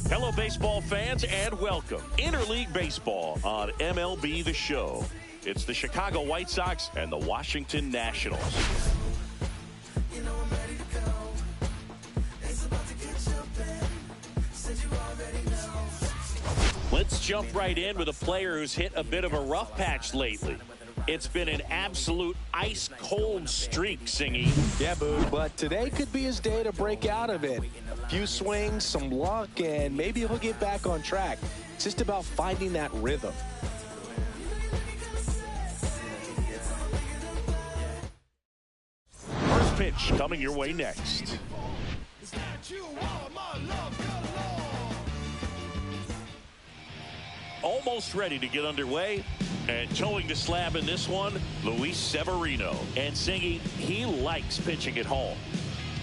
Hello, baseball fans, and welcome. Interleague Baseball on MLB The Show. It's the Chicago White Sox and the Washington Nationals. Let's jump right in with a player who's hit a bit of a rough patch lately. It's been an absolute ice-cold streak, Singy. Yeah, Boo, but today could be his day to break out of it. A few swings, some luck, and maybe he'll get back on track. It's just about finding that rhythm. First pitch coming your way next. Almost ready to get underway. And towing the slab in this one, Luis Severino. And Singy, he likes pitching at home.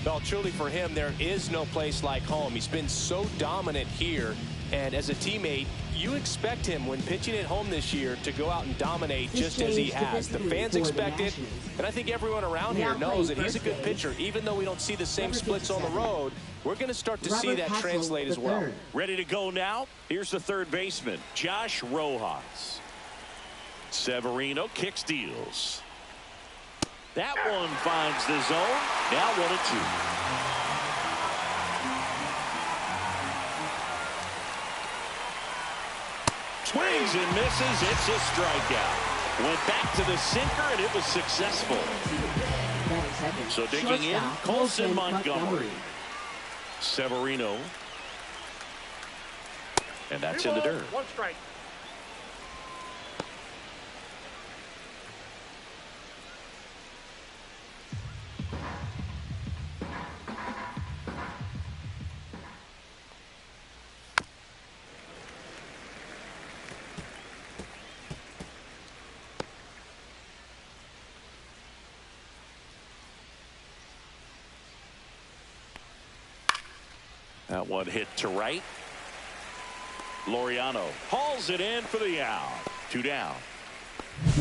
Well, truly for him, there is no place like home. He's been so dominant here. And as a teammate, you expect him when pitching at home this year to go out and dominate just as he has. The fans expect it. And I think everyone around here knows that he's a good pitcher. Even though we don't see the same splits on the road, we're going to start to see that translate as well. Ready to go now? Here's the third baseman, Josh Rojas. Severino kicks, deals. That one finds the zone. Now 1-2. Swings and misses. It's a strikeout. Went back to the sinker, and it was successful. So digging in, Colson Montgomery. Severino. And that's in the dirt. One strike. That one hit to right. Laureano hauls it in for the out. 2 down.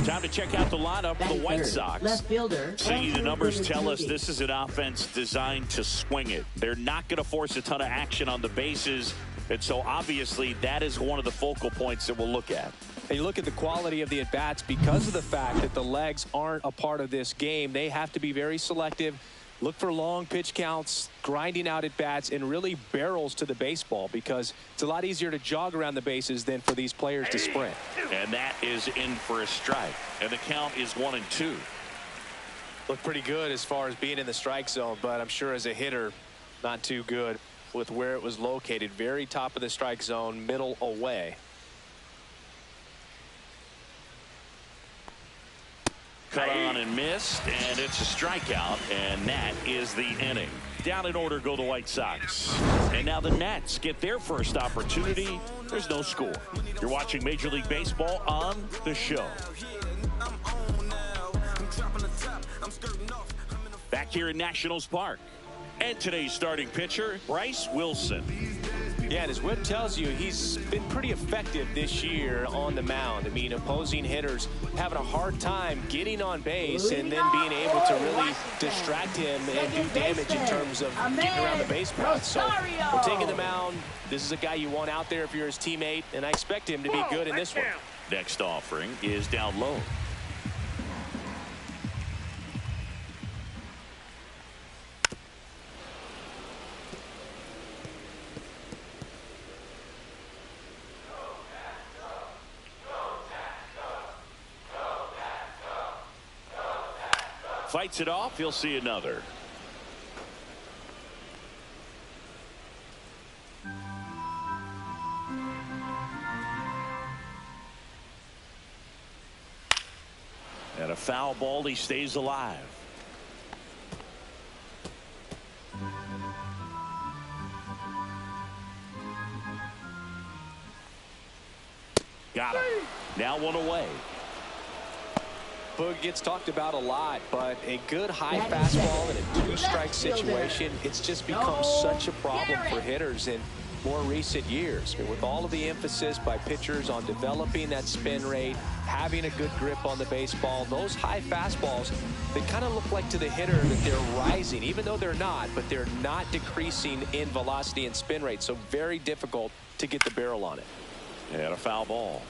Time to check out the lineup for the White Sox. Left fielder. See, the numbers tell us this is an offense designed to swing it. They're not going to force a ton of action on the bases. And so obviously that is one of the focal points that we'll look at. And you look at the quality of the at-bats because of the fact that the legs aren't a part of this game. They have to be very selective. Look for long pitch counts, grinding out at bats, and really barrels to the baseball because it's a lot easier to jog around the bases than for these players to sprint. And that is in for a strike. And the count is 1-2. Look pretty good as far as being in the strike zone, but I'm sure as a hitter, not too good with where it was located. Very top of the strike zone, middle away. Cut on and missed, and it's a strikeout, and that is the inning. Down in order go the White Sox. And now the Nats get their first opportunity. There's no score. You're watching Major League Baseball on The Show. Back here in Nationals Park. And today's starting pitcher, Bryce Wilson. Yeah, and as Whip tells you, he's been pretty effective this year on the mound. I mean, opposing hitters having a hard time getting on base and then being able to really distract him and do damage in terms of getting around the base path. So we're taking the mound. This is a guy you want out there if you're his teammate, and I expect him to be good in this one. Next offering is down low. Fights it off. He'll see another. foul ball. He stays alive. Got him. Now one away. Boog gets talked about a lot, but a good high fastball in a two-strike situation, it's just become such a problem for hitters in more recent years. I mean, with all of the emphasis by pitchers on developing that spin rate, having a good grip on the baseball, those high fastballs, they kind of look like to the hitter that they're rising, even though they're not, but they're not decreasing in velocity and spin rate, so very difficult to get the barrel on it. And a foul ball.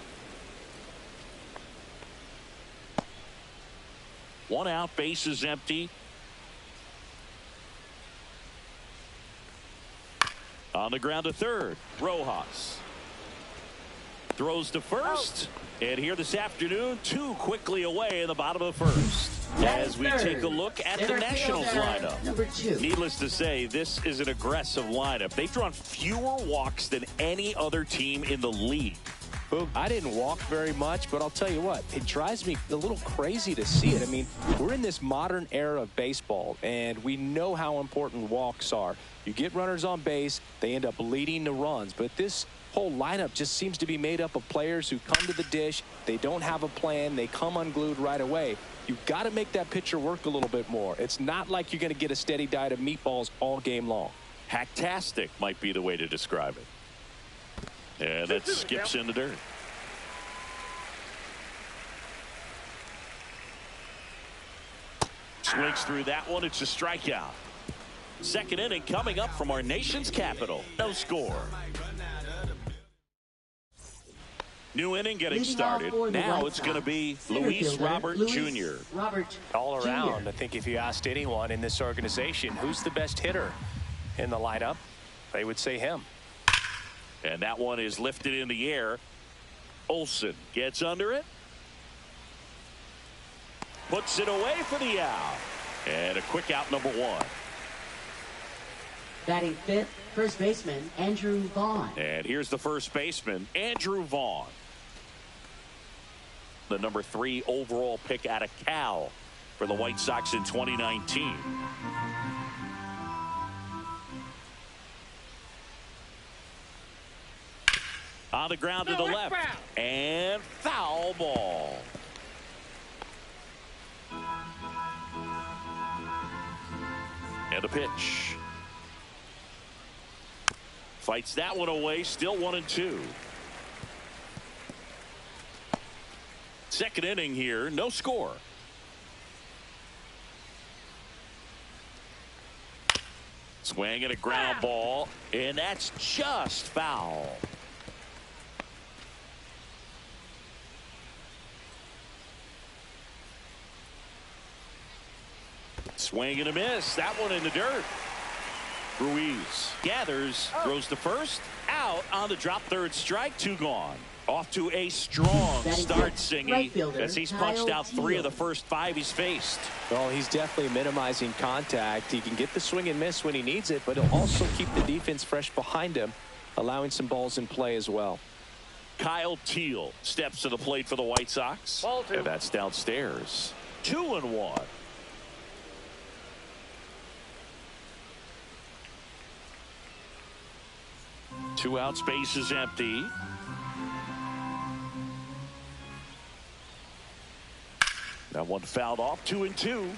One out, base is empty. On the ground to third, Rojas. Throws to first. And here this afternoon, two quickly away in the bottom of the first. As we take a look at the Nationals lineup. Needless to say, this is an aggressive lineup. They've drawn fewer walks than any other team in the league. Boog, I didn't walk very much, but I'll tell you what, it drives me a little crazy to see it. I mean, we're in this modern era of baseball, and we know how important walks are. You get runners on base, they end up leading the runs, but this whole lineup just seems to be made up of players who come to the dish, they don't have a plan, they come unglued right away. You've got to make that pitcher work a little bit more. It's not like you're going to get a steady diet of meatballs all game long. Hacktastic might be the way to describe it. And that skips in the dirt. Swings through that one. It's a strikeout. Second inning coming up from our nation's capital. No score. New inning getting started. Now it's going to be Luis Robert Jr. All around, I think if you asked anyone in this organization who's the best hitter in the lineup, they would say him. And that one is lifted in the air. Olsen gets under it. Puts it away for the out. And a quick out, number one. Batting fifth, first baseman, Andrew Vaughn. And here's the first baseman, Andrew Vaughn. The number 3 overall pick out of Cal for the White Sox in 2019. On the ground to the left. And foul ball. And a pitch. Fights that one away. Still 1-2. Second inning here. No score. Swing and a ground ball. And that's just foul. Swing and a miss. That one in the dirt. Ruiz gathers, throws to first, out on the drop, third strike, 2 gone. Off to a strong start, Singy, as he's punched out 3 of the first 5 he's faced. Well, he's definitely minimizing contact. He can get the swing and miss when he needs it, but he'll also keep the defense fresh behind him, allowing some balls in play as well. Kyle Teal steps to the plate for the White Sox. And that's downstairs. 2-1. 2 outs, base is empty. That one fouled off. 2-2.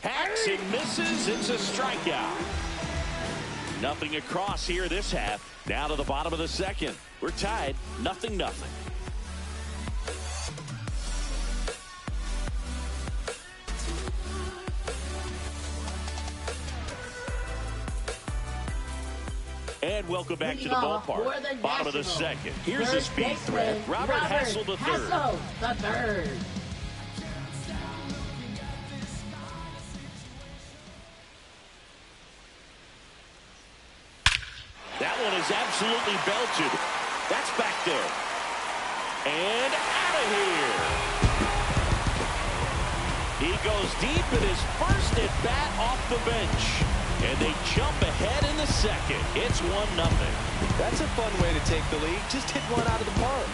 Hacks and misses. It's a strikeout. Nothing across here this half. Down to the bottom of the second. We're tied 0-0. And welcome back to the ballpark. Bottom of the second. Here's the speed threat. Robert Hassel the third. That one is absolutely belted. That's back there. And out of here. He goes deep in his first at bat off the bench. And they jump ahead in the second. It's 1-0. That's a fun way to take the lead. Just hit one out of the park.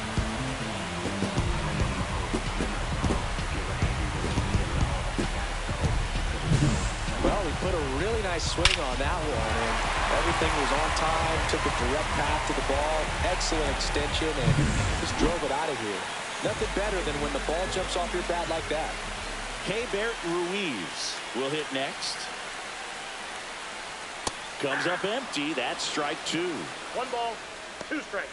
Well, he put a really nice swing on that one, and everything was on time, took a direct path to the ball, excellent extension, and just drove it out of here. Nothing better than when the ball jumps off your bat like that. Keibert Ruiz will hit next. Comes up empty. That's strike 2. 1 ball, 2 strikes.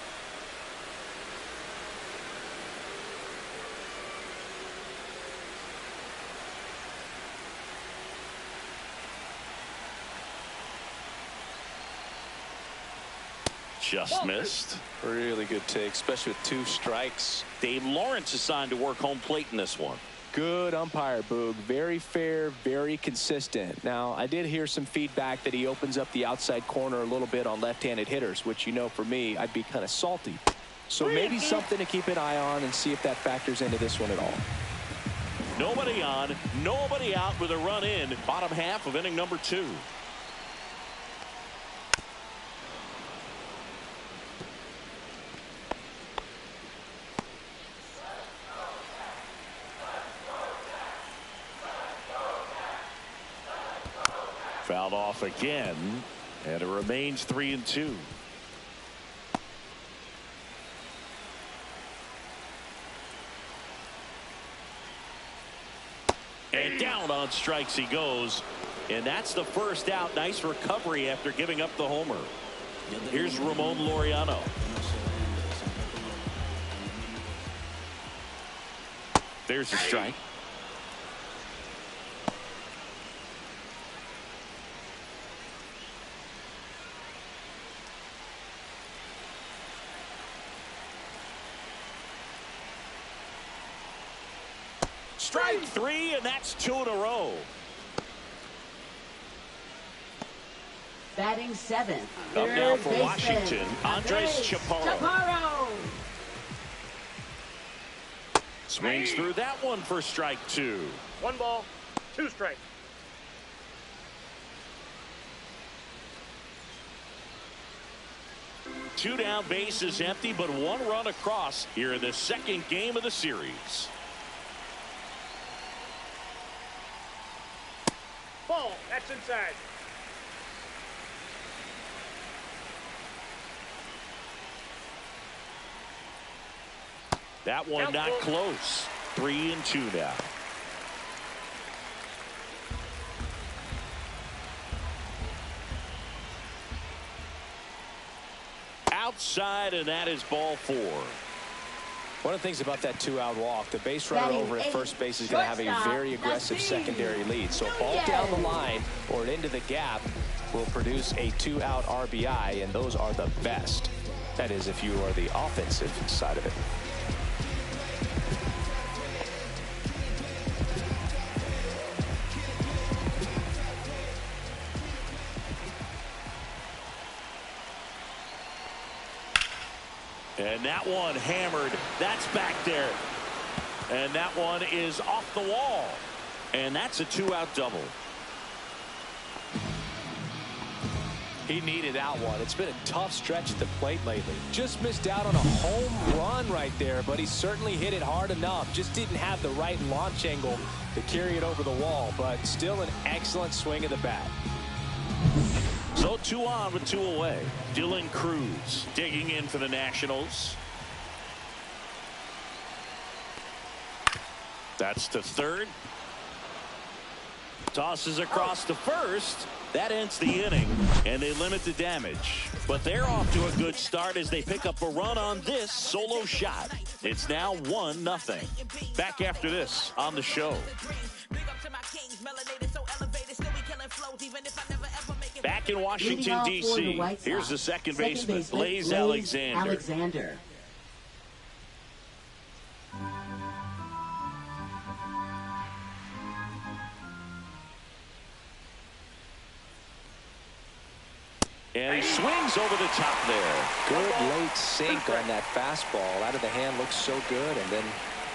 Just missed. Really good take, especially with 2 strikes. Dave Lawrence assigned to work home plate in this one. Good umpire, Boog. Very fair, very consistent. Now, I did hear some feedback that he opens up the outside corner a little bit on left-handed hitters, which, you know, for me, I'd be kind of salty. So maybe something to keep an eye on and see if that factors into this one at all. Nobody on, nobody out with a run in. Bottom half of inning number 2. Fouled off again, and it remains 3-2. And down on strikes he goes, and that's the first out. Nice recovery after giving up the homer. Here's Ramon Laureano. There's a strike. Strike 3, and that's 2 in a row. Batting 7th. Up now for baseman, Washington, Andres Chaparro. Swings through that one for strike 2. 1 ball, 2 strikes. Two down, bases empty, but 1 run across here in the second game of the series. Ball, that's inside. That one not close. 3-2 now. Outside, and that is ball 4. One of the things about that 2-out walk, the base runner over at first base is going to have a very aggressive secondary lead. So a ball down the line or into the gap will produce a 2-out RBI, and those are the best. That is, if you are the offensive side of it. And that one hammered. That's back there. And that one is off the wall. And that's a 2-out double. He needed that one. It's been a tough stretch at the plate lately. Just missed out on a home run right there, but he certainly hit it hard enough. Just didn't have the right launch angle to carry it over the wall, but still an excellent swing of the bat. So 2 on with 2 away. Dylan Cruz digging in for the Nationals. That's to third. Tosses across to first. That ends the inning, and they limit the damage. But they're off to a good start as they pick up a run on this solo shot. It's now 1-0. Back after this on the show. Back in Washington, D.C., here's the second baseman, Blaze Alexander. And he swings over the top there. Good late sink on that fastball. Out of the hand, looks so good, and then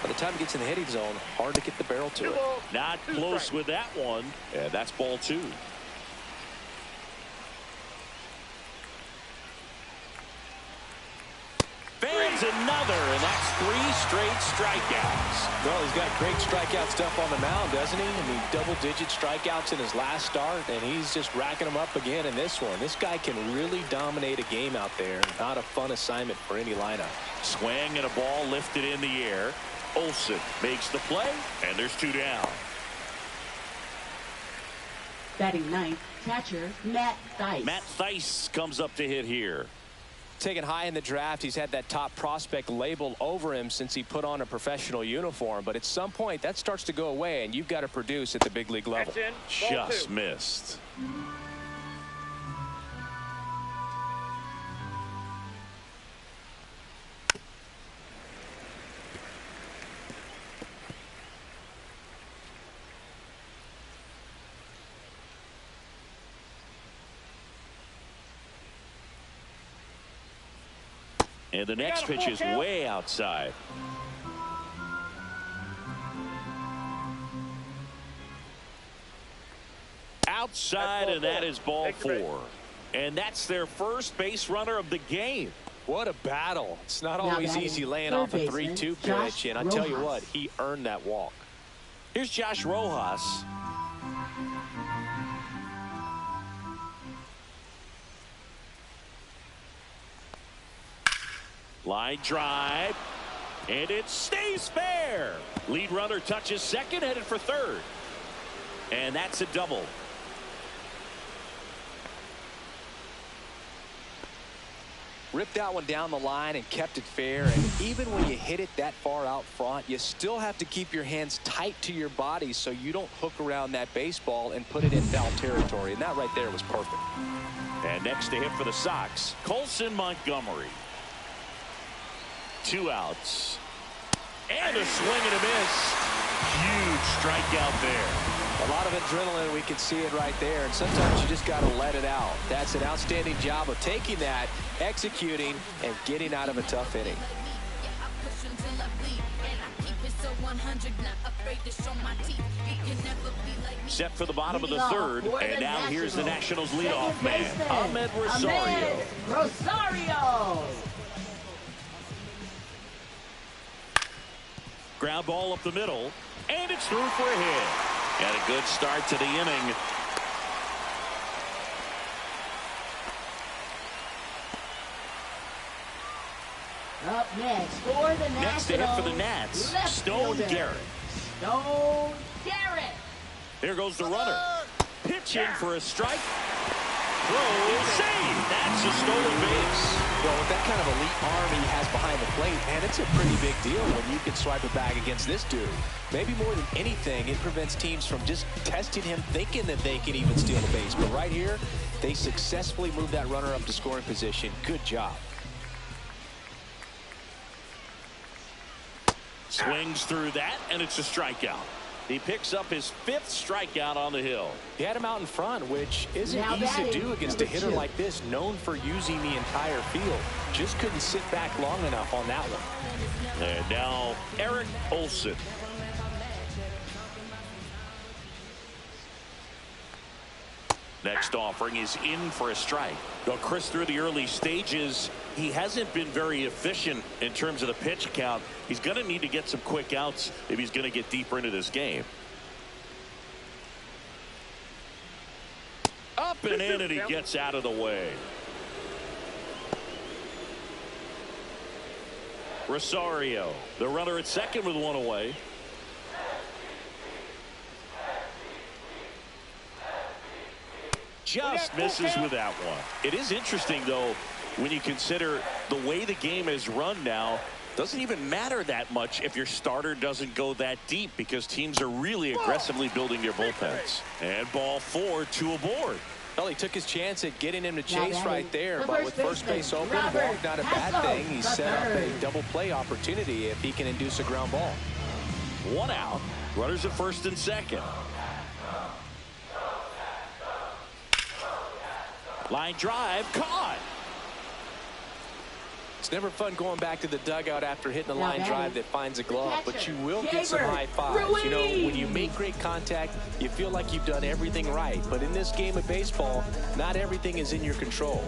By the time he gets in the hitting zone, hard to get the barrel to it. Not close with that one. And that's ball 2. Fans another, and that's 3 straight strikeouts. Well, he's got great strikeout stuff on the mound, doesn't he? I mean, double-digit strikeouts in his last start, and he's just racking them up again in this one. This guy can really dominate a game out there. Not a fun assignment for any lineup. Swing and a ball lifted in the air. Olsen makes the play, and there's 2 down. Batting ninth, catcher Matt Thaiss. Matt Thaiss comes up to hit here. Taken high in the draft, he's had that top prospect label over him since he put on a professional uniform. But at some point, that starts to go away, and you've got to produce at the big league level. Just missed. And the next pitch is way outside. Outside, and that is ball 4. And that's their first base runner of the game. What a battle. It's not always easy laying off a 3-2 pitch, and I tell you what, he earned that walk. Here's Josh Rojas. Line drive, and it stays fair. Lead runner touches second, headed for third. And that's a double. Ripped that one down the line and kept it fair. And even when you hit it that far out front, you still have to keep your hands tight to your body so you don't hook around that baseball and put it in foul territory. And that right there was perfect. And next to hit for the Sox, Colson Montgomery. 2 outs. And a swing and a miss. Huge strikeout there. A lot of adrenaline. We can see it right there. And sometimes you just got to let it out. That's an outstanding job of taking that, executing, and getting out of a tough inning. Set for the bottom of the third. And now here's the Nationals leadoff man, Ahmed Rosario. Ground ball up the middle, and it's through for a hit. And a good start to the inning. Up next for the Nationals. Next to hit for the Nats, Stone Garrett. Stone Garrett. There goes the runner. Pitching for a strike. Throw, save. That's a stolen base. Well, with that kind of elite arm he has behind the plate, man, it's a pretty big deal when you can swipe a bag against this dude. Maybe more than anything, it prevents teams from just testing him, thinking that they can even steal the base. But right here, they successfully moved that runner up to scoring position. Good job. Swings through that, and it's a strikeout. He picks up his 5th strikeout on the hill. He had him out in front, which isn't easy to do against a hitter like this, known for using the entire field. Just couldn't sit back long enough on that one. And now Eric Olson. Next offering is in for a strike. Though Chris, through the early stages, he hasn't been very efficient in terms of the pitch count. He's going to need to get some quick outs if he's going to get deeper into this game. Up and in, and he gets out of the way. Rosario, the runner at second with 1 away. Just misses with that one. It is interesting, though, when you consider the way the game is run now. Doesn't even matter that much if your starter doesn't go that deep, because teams are really aggressively building their bullpens. And ball 4, 2 aboard. Well, he took his chance at getting him to chase right there, but with first base open, walk not a bad thing. He set up a double play opportunity if he can induce a ground ball. 1 out. Runners at first and second. Line drive, caught. It's never fun going back to the dugout after hitting a line drive that finds a glove, but you will get some high fives. You know, when you make great contact, you feel like you've done everything right. But in this game of baseball, not everything is in your control.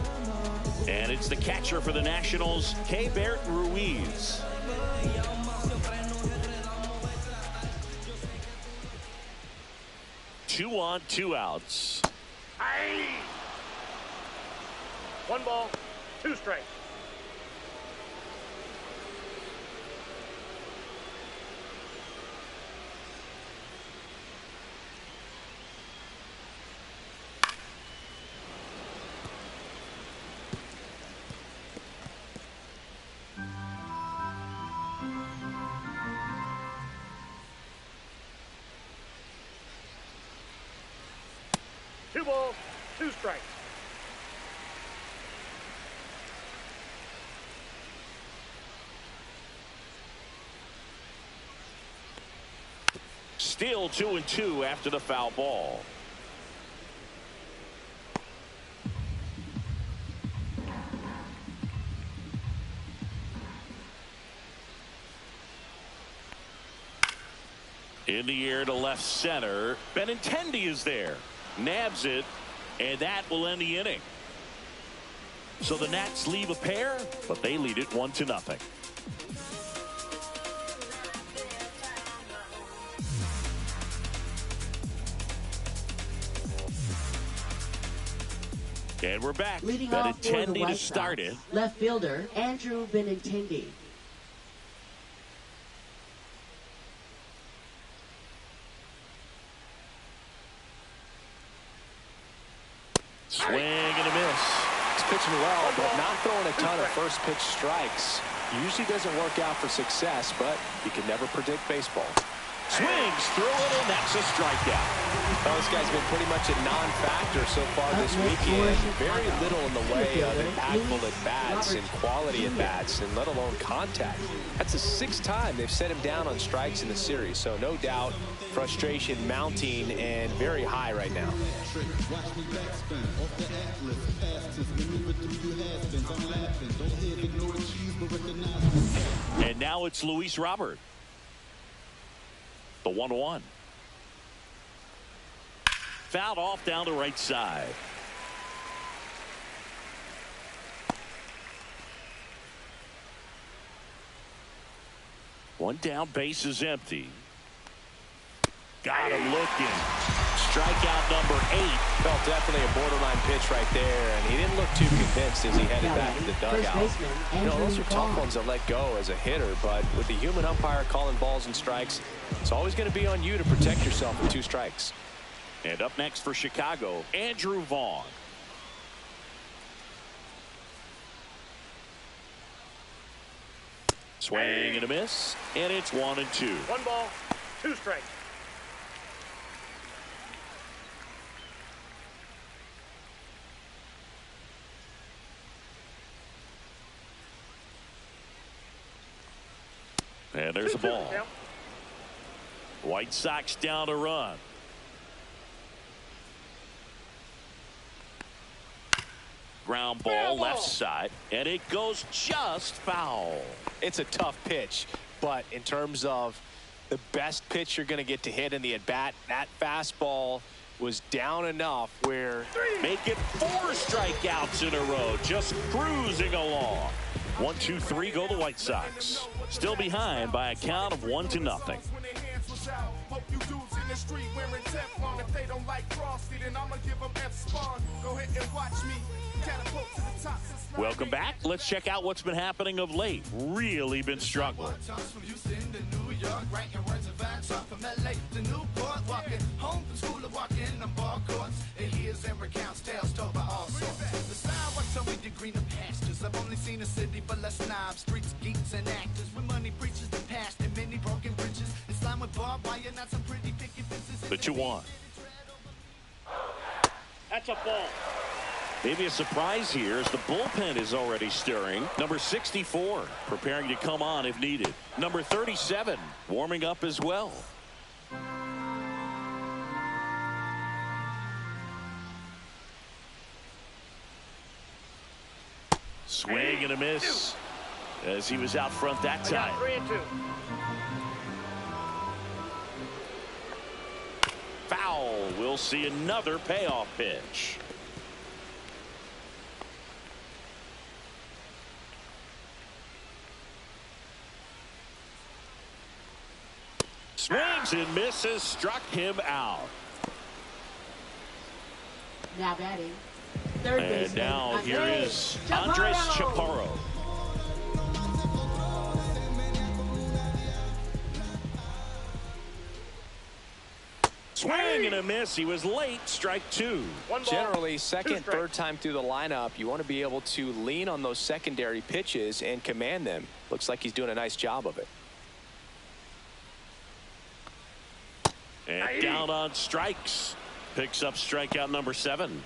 And it's the catcher for the Nationals, Keibert Ruiz. Two on, 2 outs. Aye. 1 ball, 2 strikes. Two balls, 2 strikes. Still 2-2 after the foul ball. In the air to left center. Benintendi is there. Nabs it, and that will end the inning. So the Nats leave a pair, but they lead it 1-0. And we're back. Leading off for the Benintendi White to start it. Sox, left fielder Andrew Benintendi. Swing and a miss. He's pitching well, but not throwing a ton of first pitch strikes. Usually doesn't work out for success, but you can never predict baseball. Swings through it, and that's a strikeout. Well, this guy's been pretty much a non-factor so far this weekend. Very little in the way of impactful at-bats and quality at-bats, and let alone contact. That's the 6th time they've set him down on strikes in the series, so no doubt frustration mounting and very high right now. And now it's Luis Robert. The 1-1. Fouled off down the right side. One down, base is empty. Got him looking. Strikeout number 8. Felt definitely a borderline pitch right there, and he didn't look too convinced as he headed back to the dugout. You know, those are tough ones to let go as a hitter, but with the human umpire calling balls and strikes, it's always going to be on you to protect yourself with 2 strikes. And up next for Chicago, Andrew Vaughn. Swing and a miss, and it's 1-2. 1 ball, 2 strikes. And there's a ball. White Sox down to run. Ground ball left side, and it goes just foul. It's a tough pitch, but in terms of the best pitch you're going to get to hit in the at-bat, that fastball was down enough where... Make it 4 strikeouts in a row, just cruising along. 1, 2, 3 go the White Sox. Still behind by a count of 1-0. Welcome back. Let's check out what's been happening of late. Really been struggling. I've only seen a city but less snobs, streets, geeks, and actors with money preachers the past and many broken bridges. It's line with barbed wire, not some pretty picket fences. The 2-1. That's a ball. Maybe a surprise here as the bullpen is already stirring. Number 64 preparing to come on if needed. Number 37 warming up as well. Swing and a miss. as he was out front that time. 3-2. Foul. We'll see another payoff pitch. Swings and misses, struck him out. Now batting. Third baseman. And now here is Andres Chaparro. Swing and a miss. He was late. Strike two. Generally, second, third time through the lineup, you want to be able to lean on those secondary pitches and command them. Looks like he's doing a nice job of it. And down on strikes. Picks up strikeout number 7.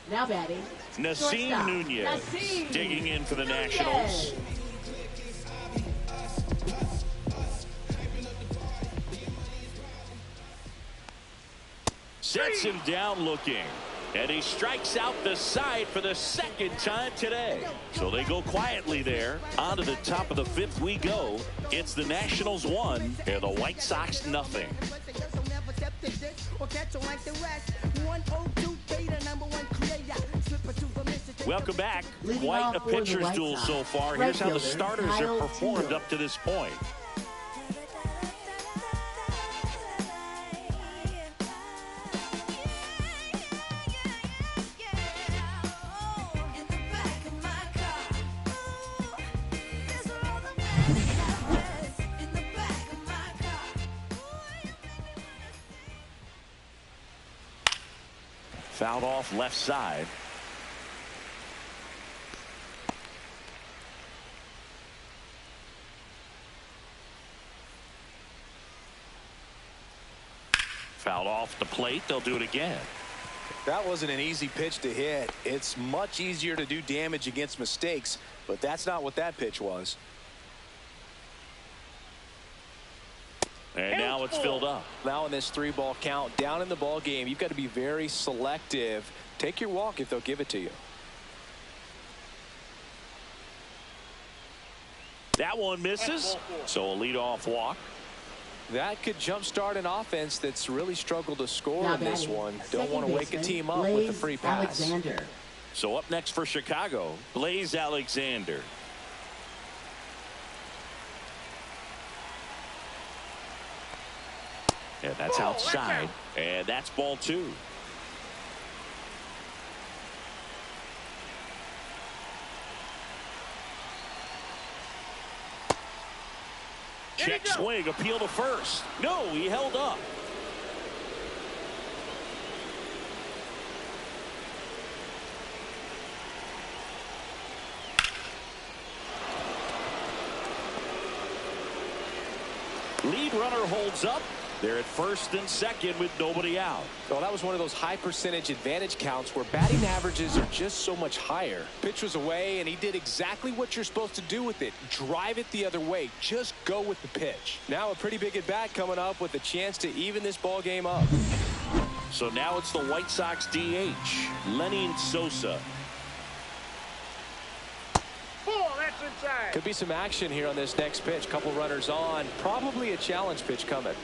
Now batting. Nasim Shortstop. Nunez Nasim digging in for the Nunez. Nationals. Sets him down looking. And he strikes out the side for the second time today. So they go quietly there. On to the top of the 5th we go. It's the Nationals 1 and the White Sox nothing. Welcome back. Quite a pitcher's duel so far. Here's how the starters have performed up to this point. Fouled off left side. Fouled off the plate. They'll do it again. That wasn't an easy pitch to hit. It's much easier to do damage against mistakes, but that's not what that pitch was. And now it's filled up. Now in this 3-ball count, down in the ball game, you've got to be very selective. Take your walk if they'll give it to you. That one misses. So a leadoff walk. That could jumpstart an offense that's really struggled to score in this one. Don't want to wake a team up with the free pass. Alexander. So up next for Chicago, Blaze Alexander. And that's outside. And that's ball 2. Check swing, appeal to first. No, he held up. Lead runner holds up. They're at first and second with nobody out. Well, that was one of those high percentage advantage counts where batting averages are just so much higher. Pitch was away, and he did exactly what you're supposed to do with it. Drive it the other way. Just go with the pitch. Now a pretty big at bat coming up with a chance to even this ball game up. So now it's the White Sox DH, Lenny Sosa. That's inside. Could be some action here on this next pitch. Couple runners on. Probably a challenge pitch coming.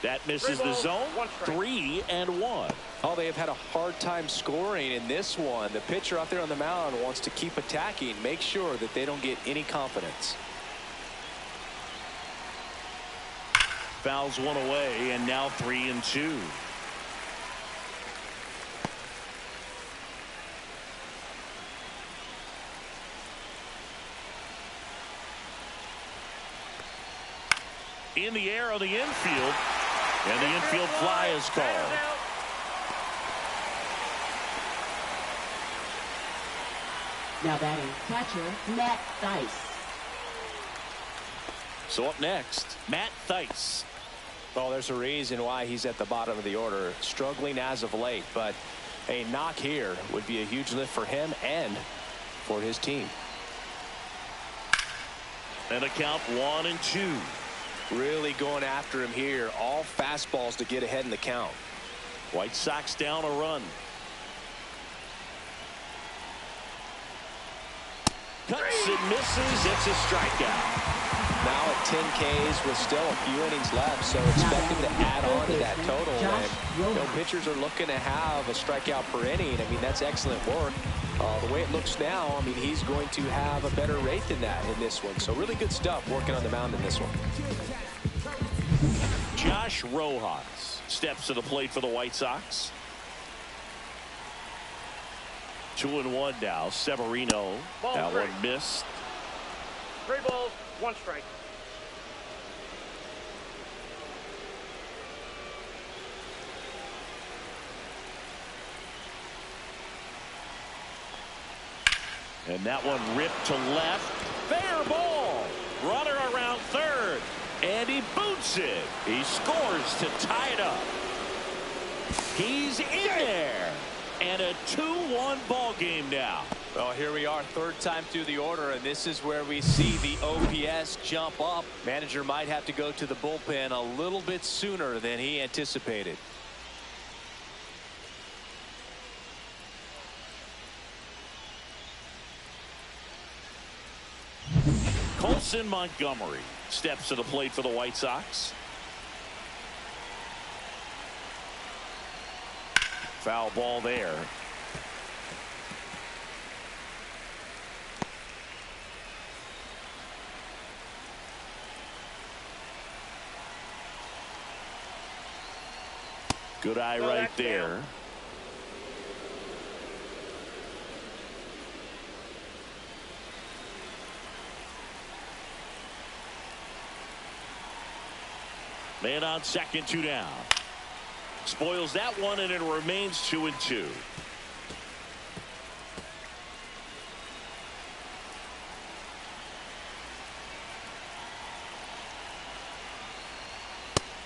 That misses the zone. 3-1. Oh, they have had a hard time scoring in this one. The pitcher out there on the mound wants to keep attacking, make sure that they don't get any confidence. Fouls one away, and now 3-2. In the air on the infield, and the infield fly is called. Now batting. Catcher, Matt Thaiss. So up next, Matt Thaiss. Well, there's a reason why he's at the bottom of the order, struggling as of late, but a knock here would be a huge lift for him and for his team. And a count 1-2. Really going after him here. All fastballs to get ahead in the count. White Sox down a run. Cuts and misses. It's a strikeout. Now at 10 Ks with still a few innings left, so expect him to add on to that total. And pitchers are looking to have a strikeout per inning. I mean, that's excellent work. The way it looks now, I mean, he's going to have a better rate than that in this one. So really good stuff working on the mound in this one. Josh Rojas steps to the plate for the White Sox. 2-1 now. Severino. That one missed. 3 balls, 1 strike. And that one ripped to left. Fair ball. Runner around third. And he boots it. He scores to tie it up. He's in there. And a 2-1 ball game now. Well, here we are, third time through the order, and this is where we see the OPS jump up. Manager might have to go to the bullpen a little bit sooner than he anticipated. Colson Montgomery steps to the plate for the White Sox. Foul ball there. Good eye right there. Man on second, 2 down. Spoils that one, and it remains 2-2.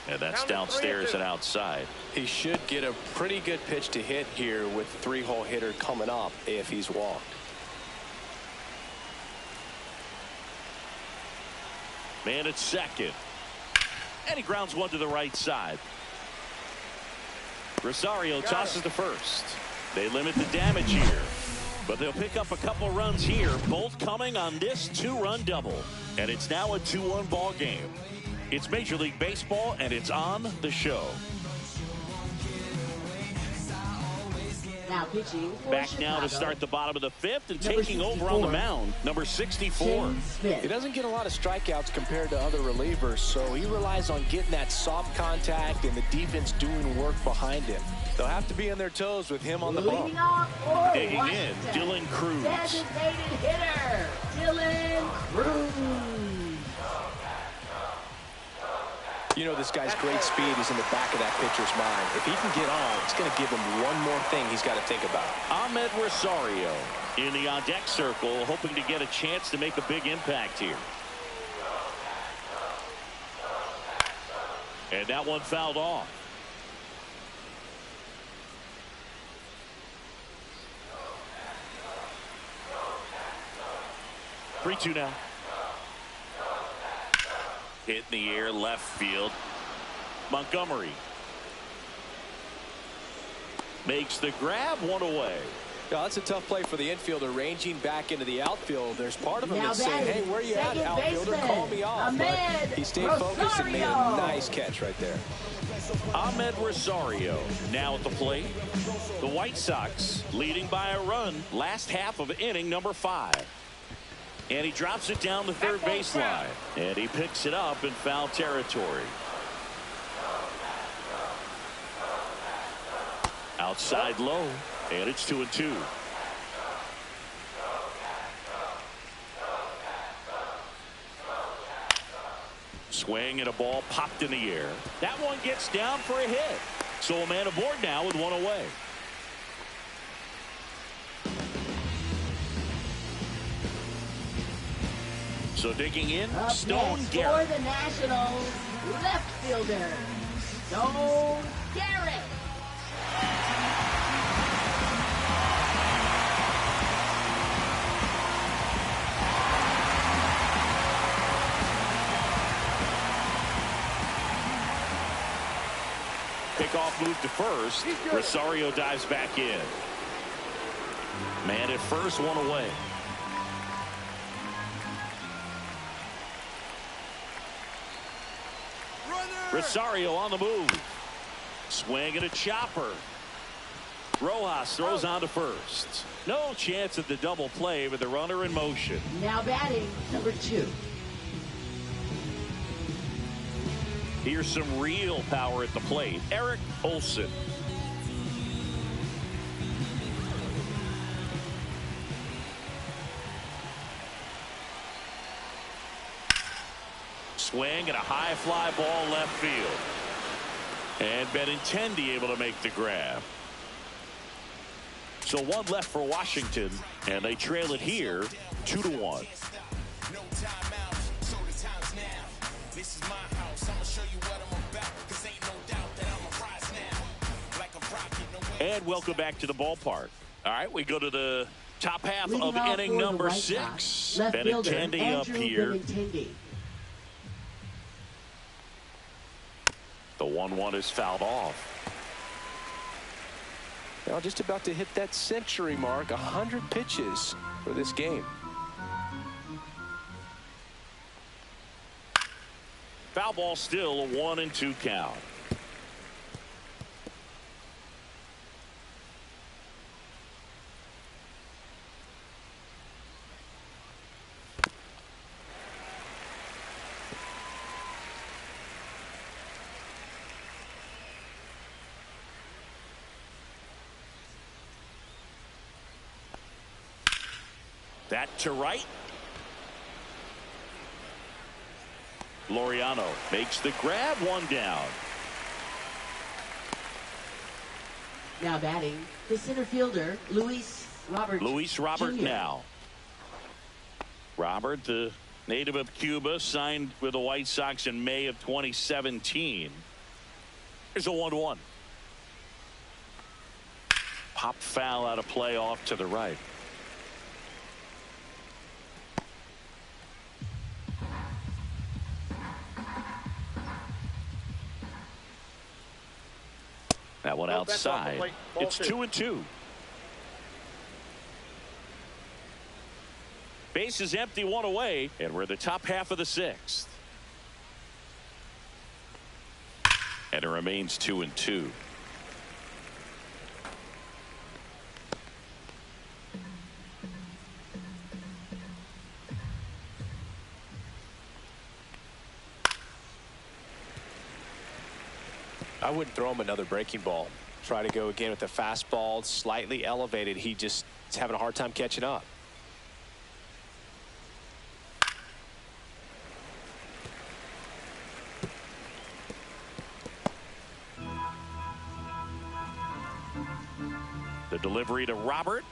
And that's downstairs and outside. He should get a pretty good pitch to hit here with 3-hole hitter coming up if he's walked. Man at second. And he grounds one to the right side. Rosario tosses to first. They limit the damage here, but they'll pick up a couple runs here, both coming on this 2-run double. And it's now a 2-1 ball game. It's Major League Baseball, and it's on the show. Now pitching for Back Chicago. now to start the bottom of the 5th, and Number taking over 64. on the mound, number 64. He doesn't get a lot of strikeouts compared to other relievers, so he relies on getting that soft contact and the defense doing work behind him. They'll have to be on their toes with him on the bump. Leading off for Digging in, Washington, Dylan Cruz. designated hitter, Dylan Cruz. You know, this guy's great speed is in the back of that pitcher's mind. If he can get on, it's going to give him one more thing he's got to think about. Ahmed Rosario in the on-deck circle, hoping to get a chance to make a big impact here. And that one fouled off. Three-two now. Hit in the air, left field. Montgomery makes the grab, one away. Yeah, that's a tough play for the infielder, ranging back into the outfield. There's part of him Now that's saying, hey, where you at, second outfielder? baseman, Call me off. But Ahmed he stayed focused and made a Rosario. nice catch right there. Ahmed Rosario now at the plate. The White Sox leading by a run, last half of inning number 5. And he drops it down the third baseline. And he picks it up in foul territory. Outside low. And it's 2-2. Swing and a ball popped in the air. That one gets down for a hit. So a man aboard now with one away. So digging in, Up Stone next Garrett. for the Nationals, left fielder, Stone Garrett. Pickoff move to first. Rosario dives back in. Man at first, one away. Rosario on the move. Swing and a chopper. Rojas throws on to first. No chance at the double play with the runner in motion. Now batting, number 2. Here's some real power at the plate. Eric Olson. Swing and a high fly ball left field. And Benintendi able to make the grab. So one left for Washington, and they trail it here 2-1. And welcome back to the ballpark. All right, we go to the top half of inning number 6. Benintendi up here. The 1-1 is fouled off. Now just about to hit that century mark, 100 pitches for this game. Foul ball, still a 1-2 count. That to right. Laureano makes the grab, one down. Now batting, the center fielder, Luis Robert Jr. now. Robert, the native of Cuba, signed with the White Sox in May of 2017. Here's a 1-1. Pop foul out of play off to the right. That one outside. It's 2-2. Base is empty, one away, and we're the top half of the 6th. And it remains 2-2. I wouldn't throw him another breaking ball. Try to go again with the fastball, slightly elevated. He just is having a hard time catching up. The delivery to Robert.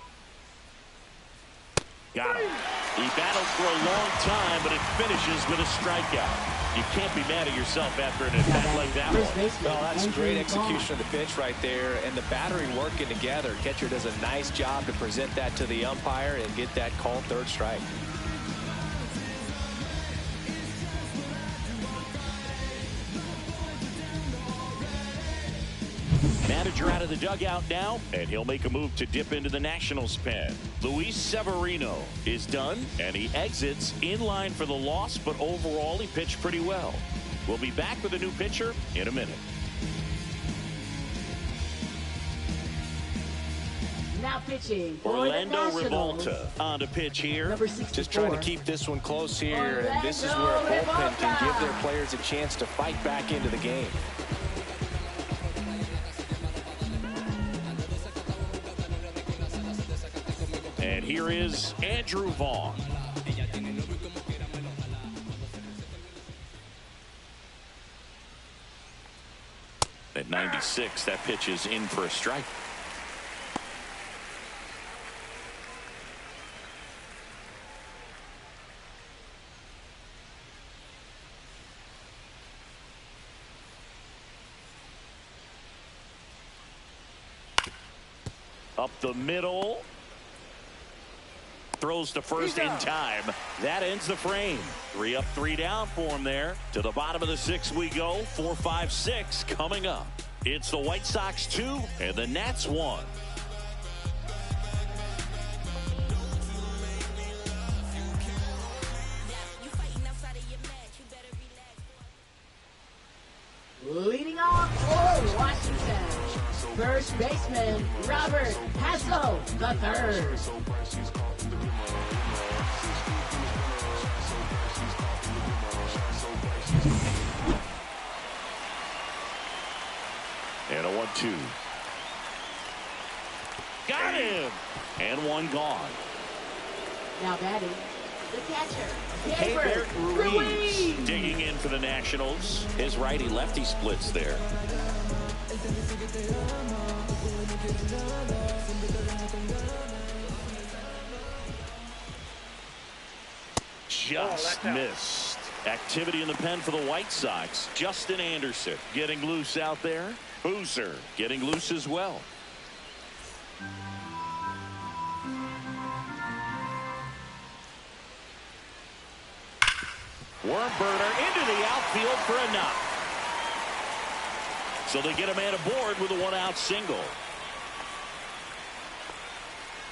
Got him. He battled for a long time, but it finishes with a strikeout. You can't be mad at yourself after an at-bat like that one. Well, that's great execution of the pitch right there, and the battery working together. Catcher does a nice job to present that to the umpire and get that called third strike. Manager out of the dugout now, and he'll make a move to dip into the Nationals pen. Luis Severino is done, and he exits in line for the loss, but overall he pitched pretty well. We'll be back with a new pitcher in a minute. Now pitching for Orlando the Nationals. Revolta on to pitch here. Number 64. Just trying to keep this one close here, and this is where a bullpen can give their players a chance to fight back into the game. And here is Andrew Vaughn. At 96, that pitch is in for a strike. Up the middle. Throws to first in time. That ends the frame. 3 up, 3 down for him there. To the bottom of the 6th we go. 4, 5, 6 coming up. It's the White Sox 2 and the Nats 1. Leading off for Washington, first baseman Robert Hassel III. And a 1-2. Got him! And one gone. Now batting, the catcher, Herbert Ruiz digging in for the Nationals. His righty-lefty splits there. Just missed. Activity in the pen for the White Sox. Justin Anderson getting loose out there. Boozer getting loose as well. Worm burner into the outfield for a knock. So they get a man aboard with a one-out single.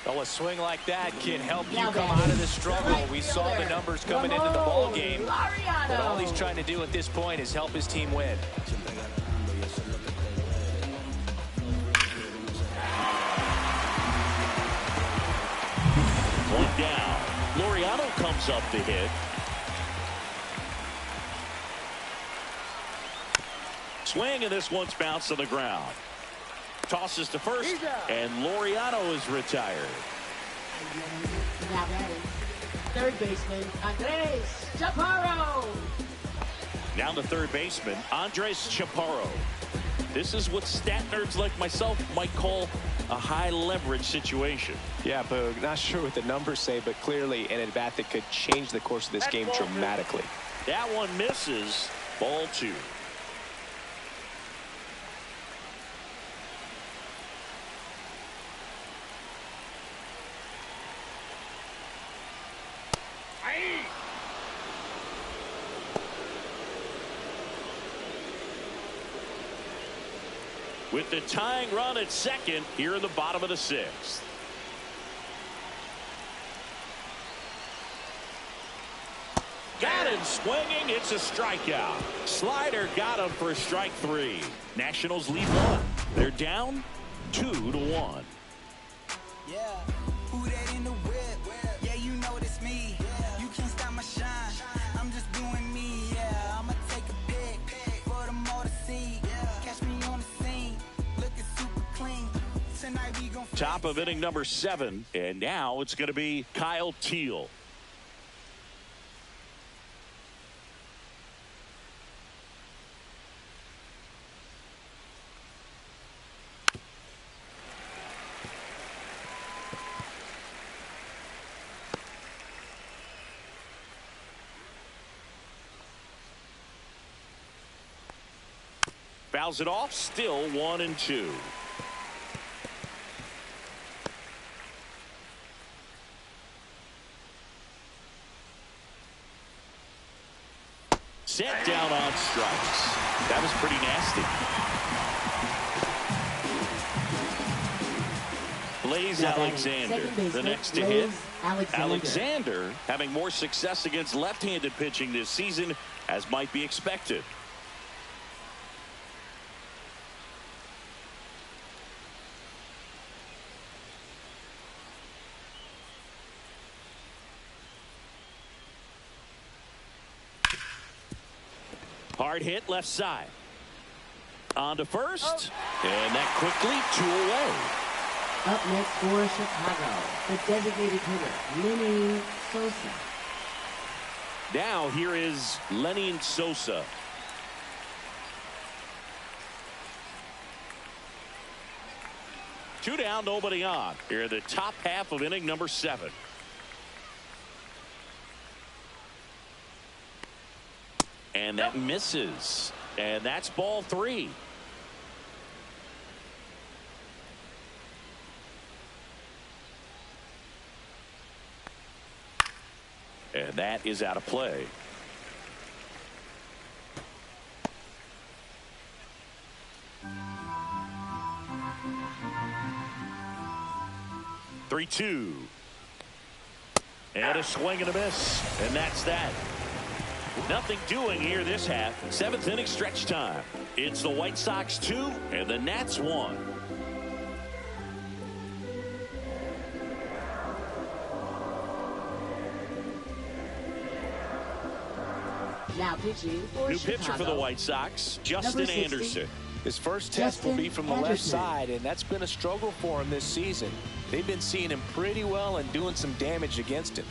Well, a swing like that can help you come out of the struggle. We saw the numbers coming into the ball game. But all he's trying to do at this point is help his team win. One down. Laureano comes up to hit. Swing, and this one's bounced to the ground. Tosses to first, and Laureano is retired. Now batting, third baseman Andres Chaparro. Now the third baseman, Andres Chaparro. This is what stat nerds like myself might call a high leverage situation. Yeah, Boog, not sure what the numbers say, but clearly an at-bat that could change the course of this game dramatically. That one misses. Ball 2. With the tying run at second here in the bottom of the 6th. Got him swinging. It's a strikeout. Slider got him for strike 3. Nationals lead 1. They're down 2-1. Yeah, who that in the whip? Yeah, you know it's me. You can't stop my shine. I'm just doing me. Yeah, I'ma take a pic for them all to see. Catch me on the scene, looking super clean. Tonight we gon' Top of inning number 7, and now it's going to be Kyle Teal. Fouls it off, still 1-2. Set down on strikes. That was pretty nasty. Blaze Alexander, the next to hit. Alexander having more success against left-handed pitching this season, as might be expected. Hard hit left side. On to first. And that quickly 2 away. Up next for Chicago, the designated hitter, Lenny Sosa. Now here is Lenny Sosa. Two down, nobody on. Here in the top half of inning number 7. And that misses. And that's ball 3. And that is out of play. 3-2. And a swing and a miss. And that's that. Nothing doing here this half. 7th inning stretch time. It's the White Sox 2 and the Nats 1. Now pitching for New Chicago. pitcher for the White Sox, Justin Anderson. His first test will be from the left side, and that's been a struggle for him this season. They've been seeing him pretty well and doing some damage against him.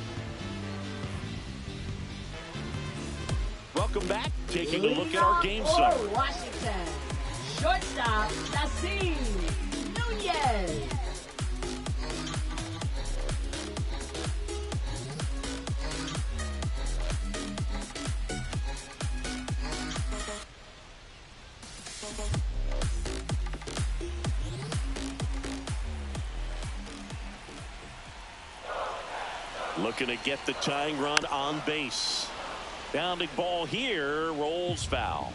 Welcome back. Taking a look at our game summary. Washington. Shortstop, Nassim Nunez. Looking to get the tying run on base. Bounding ball here, rolls foul.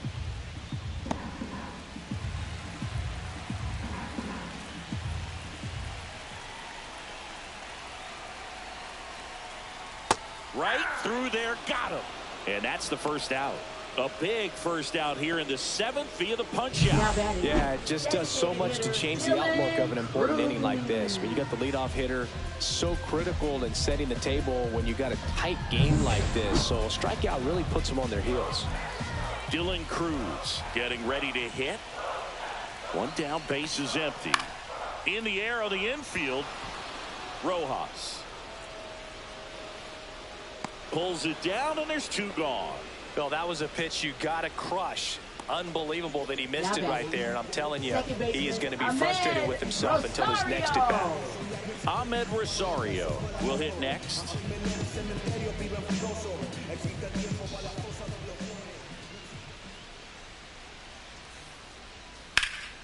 Right through there, got him. And that's the first out. A big first out here in the 7th via the punch out. Yeah, it just does so much to change the outlook of an important inning like this. When you got the leadoff hitter, so critical in setting the table when you got a tight game like this. So a strikeout really puts them on their heels. Dylan Cruz getting ready to hit. One down, base is empty. In the air on the infield, Rojas pulls it down, and there's 2 gone. Well, that was a pitch you got to crush. Unbelievable that he missed it right there. And I'm telling you, he is going to be frustrated with himself until his next at bat. Ahmed Rosario will hit next.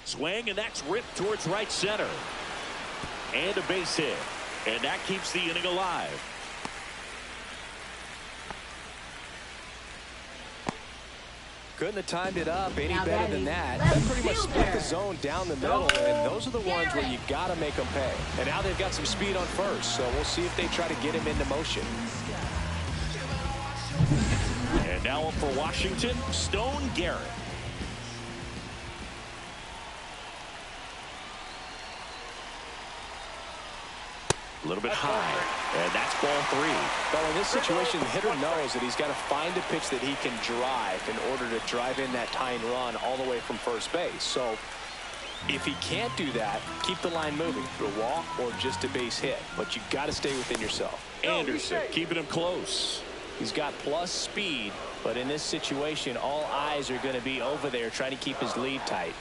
Swing, and that's ripped towards right center. And a base hit. And that keeps the inning alive. Couldn't have timed it up any better than that. That pretty much split the zone down the middle, and those are the ones where you got to make them pay. And now they've got some speed on first, so we'll see if they try to get him into motion. And now up for Washington, Stone Garrett. A little bit high, and that's ball 3. Well, in this situation, the hitter knows that he's got to find a pitch that he can drive in order to drive in that tying run all the way from first base. So if he can't do that, keep the line moving through a walk or just a base hit. But you got to stay within yourself. Anderson keeping him close. He's got plus speed, but in this situation, all eyes are going to be over there trying to keep his lead tight.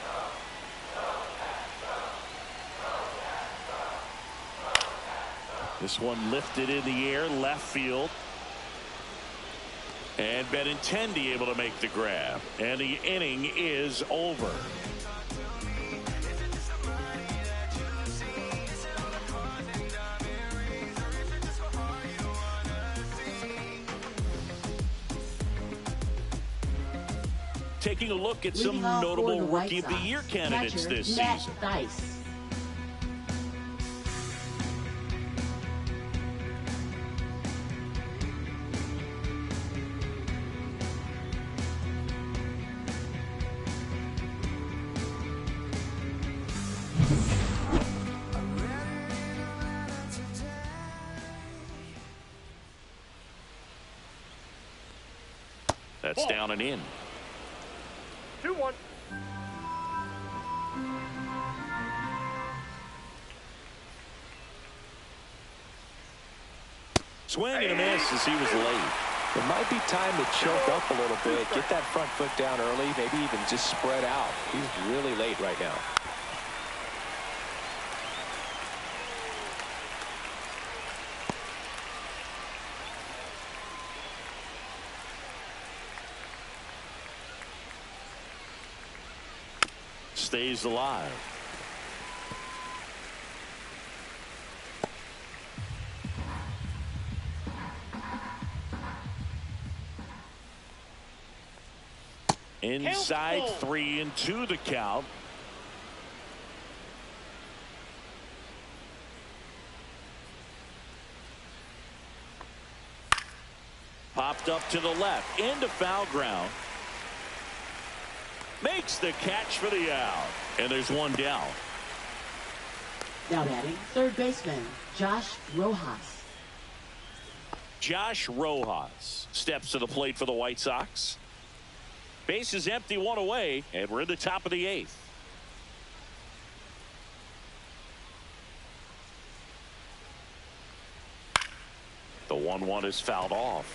This one lifted in the air, left field. And Benintendi able to make the grab. And the inning is over. Taking a look at some notable Rookie of the Year candidates this season. That's down and in. 2-1. Swing and a miss as he was late. It might be time to choke up a little bit, get that front foot down early, maybe even just spread out. He's really late right now. Stays alive. Inside 3-2 the count. Popped up to the left into foul ground. Makes the catch for the out. And there's one down. Now batting, third baseman, Josh Rojas. Josh Rojas steps to the plate for the White Sox. Base is empty, one away, and we're in the top of the 8th. The 1-1 is fouled off.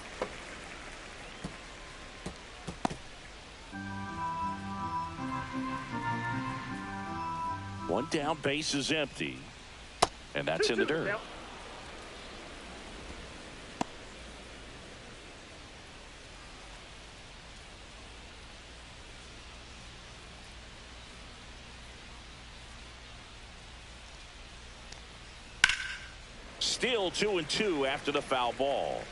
One down, base is empty. And that's in the dirt. Still 2-2 after the foul ball.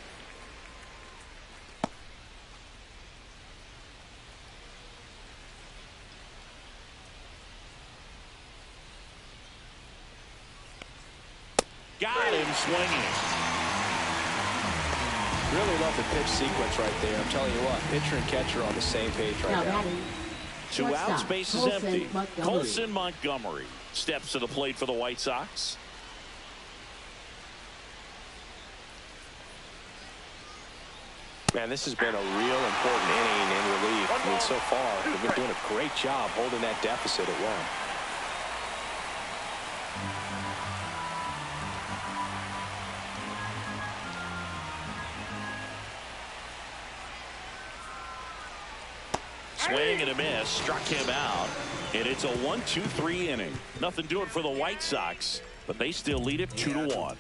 Got him swinging. Really love the pitch sequence right there. I'm telling you what, pitcher and catcher on the same page right now. Two outs, base is empty. Colson Montgomery steps to the plate for the White Sox. Man, this has been a real important inning in relief. I mean, so far, they've been doing a great job holding that deficit at 1. Swing and a miss, struck him out, and it's a 1-2-3 inning. Nothing doing for the White Sox, but they still lead it 2-1.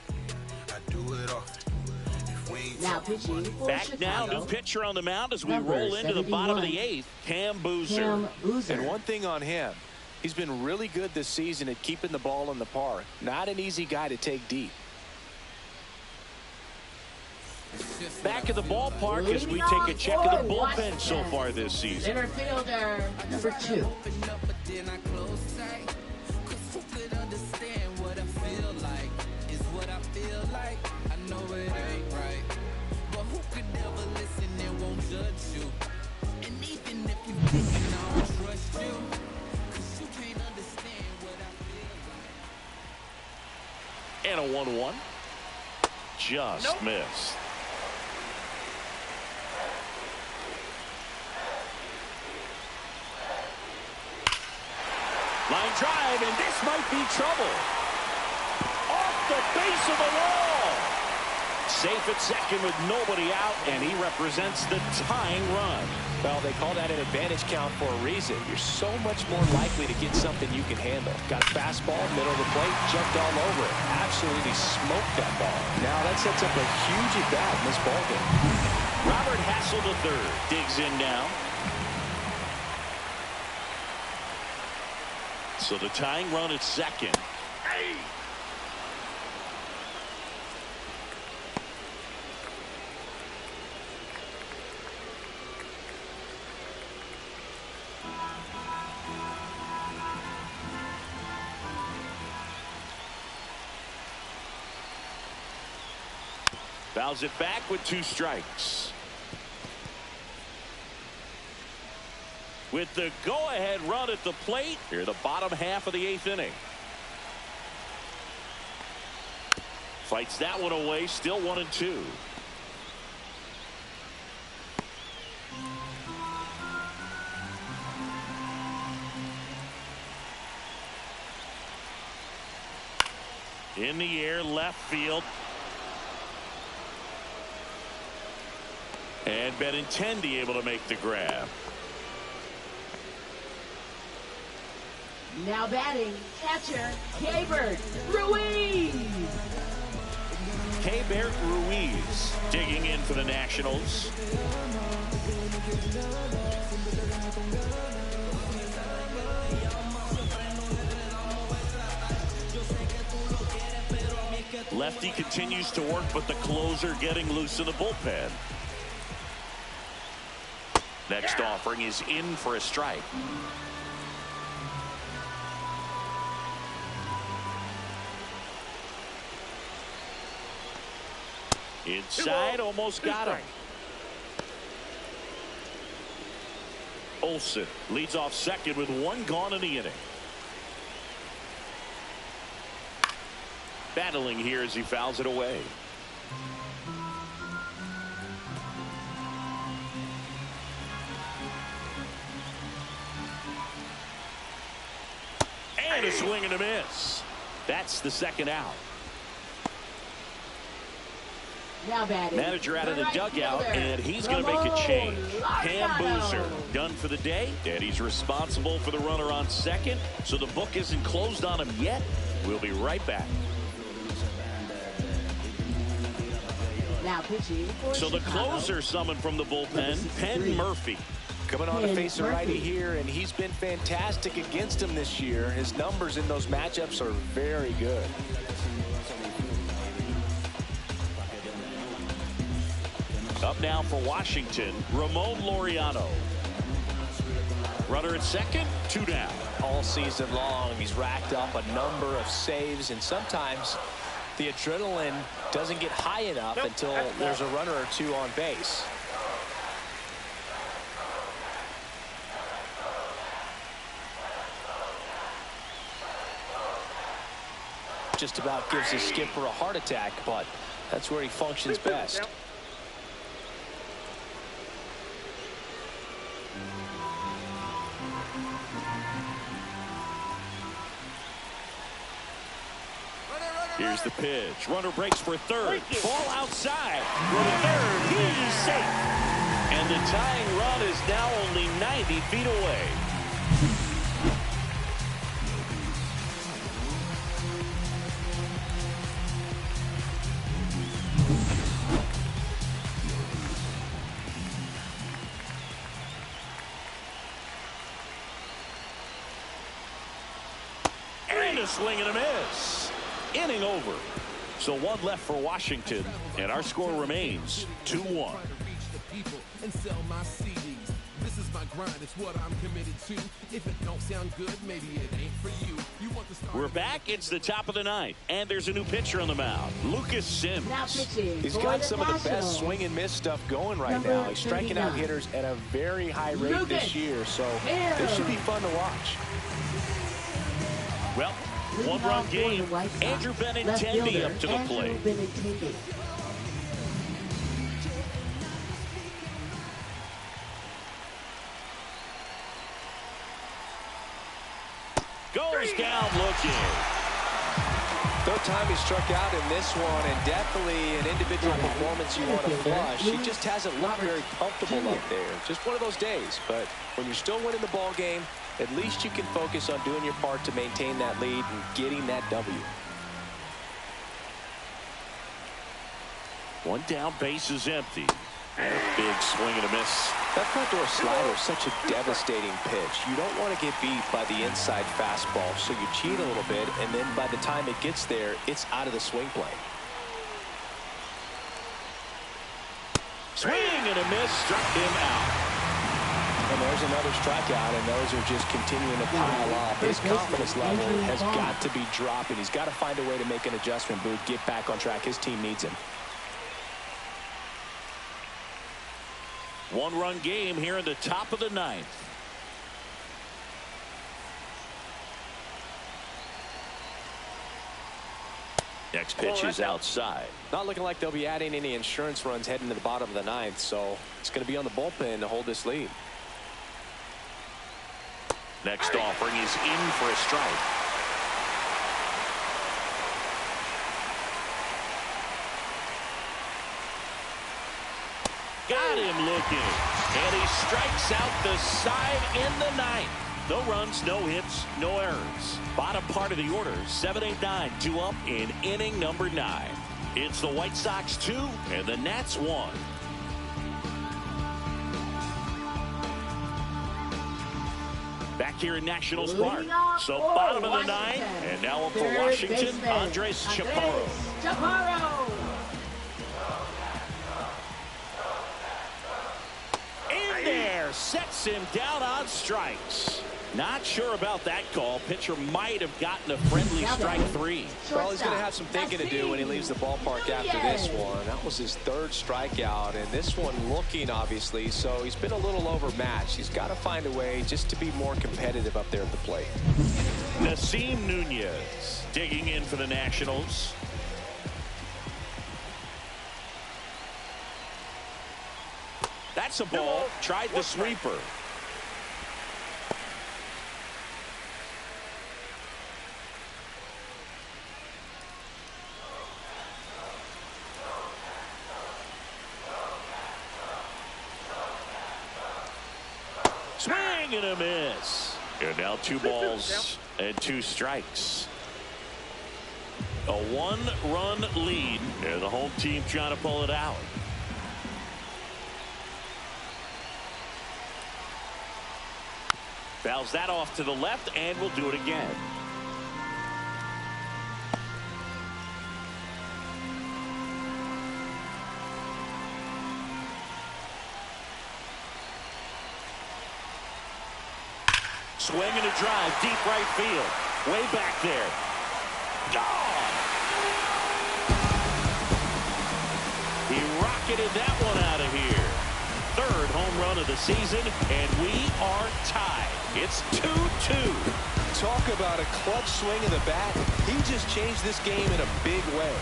Now pitching for Back Chicago. now, new pitcher on the mound as we Number roll into the bottom of 71. the 8th, Cam Boozer. And one thing on him, he's been really good this season at keeping the ball in the park. Not an easy guy to take deep. Back at the ballpark as we take a check of the bullpen so far this season. Center fielder, number 2. And a 1-1. Just missed. Line drive, and this might be trouble. Off the base of the wall. Safe at second with nobody out, and he represents the tying run. Well, they call that an advantage count for a reason. You're so much more likely to get something you can handle. Got fastball, middle of the plate, jumped all over it. Absolutely smoked that ball. Now that sets up a huge at-bat in this ballgame. Robert Hassel III digs in now. So the tying run at second. Fouls it back with 2 strikes. With the go-ahead run at the plate, here the bottom half of the 8th inning. Fights that one away, still 1-2. In the air, left field. And Benintendi able to make the grab. Now batting, catcher, Keibert Ruiz. Keibert Ruiz digging in for the Nationals. Lefty continues to work, but the closer getting loose in the bullpen. Next offering is in for a strike. Inside, almost got him. Olsen leads off second with one gone in the inning. Battling here as he fouls it away. And a swing and a miss. That's the second out. Manager out of the dugout, and he's going to make a change. Cam Boozer done for the day, and he's responsible for the runner on second, so the book isn't closed on him yet. We'll be right back. So the closer summoned from the bullpen, Penn Murphy. Coming on to face a righty here, and he's been fantastic against him this year. His numbers in those matchups are very good. Up now for Washington, Ramon Laureano. Runner at second, 2 down. All season long, he's racked up a number of saves, and sometimes the adrenaline doesn't get high enough until there's a runner or two on base. Just about gives his skipper a heart attack, but that's where he functions best. Here's the pitch. Runner breaks for third. Ball outside. Go to third. He's safe. And the tying run is now only 90 feet away. And a swing and a miss. Inning over. So one left for Washington, and our score remains 2-1. This is my grind, it's what I'm committed to. If it don't sound good, maybe it ain't for you. We're back. It's the top of the ninth, and there's a new pitcher on the mound, Lucas Sims. He's got some of the best swing and miss stuff going right now. He's striking out hitters at a very high rate this year, so this should be fun to watch. Well, one-run game. Andrew Benintendi up to the plate. Goes down looking. Third time he struck out in this one, and definitely an individual performance you want to flush. He just hasn't looked very comfortable up there. Just one of those days. But when you're still winning the ball game, at least you can focus on doing your part to maintain that lead and getting that W. One down, base is empty. And a big swing and a miss. That front door slider is such a devastating pitch. You don't want to get beat by the inside fastball, so you cheat a little bit, and then by the time it gets there, it's out of the swing plane. Swing and a miss, struck him out. And there's another strikeout, and those are just continuing to pile up. His confidence level has got to be dropping. He's got to find a way to make an adjustment, Booth, get back on track. His team needs him. One-run game here in the top of the ninth. Next pitch is outside. Not looking like they'll be adding any insurance runs heading to the bottom of the ninth, so it's going to be on the bullpen to hold this lead. Next offering is in for a strike. Got him looking, and he strikes out the side in the ninth. No runs, no hits, no errors. Bottom part of the order, 7-8-9, 2 up in inning number 9. It's the White Sox 2 and the Nats 1. Back here in Nationals Park. So bottom of the 9th, and now up for Washington, Andres Chaparro. In there, sets him down on strikes. Not sure about that call. Pitcher might have gotten a friendly strike 3. Well, he's going to have some thinking to do when he leaves the ballpark after this one. That was his 3rd strikeout, and this one looking, obviously, so he's been a little overmatched. He's got to find a way just to be more competitive up there at the plate. Nasim Nunez digging in for the Nationals. That's a ball. Tried the sweeper. Swing and a miss. And now 2 balls and 2 strikes. A 1-run lead, and the home team trying to pull it out. Fouls that off to the left, and we'll do it again. Swing and a drive, deep right field. Way back there. Gone! He rocketed that one out of here. 3rd home run of the season, and we are tied. It's 2-2. Talk about a clutch swing of the bat. He just changed this game in a big way.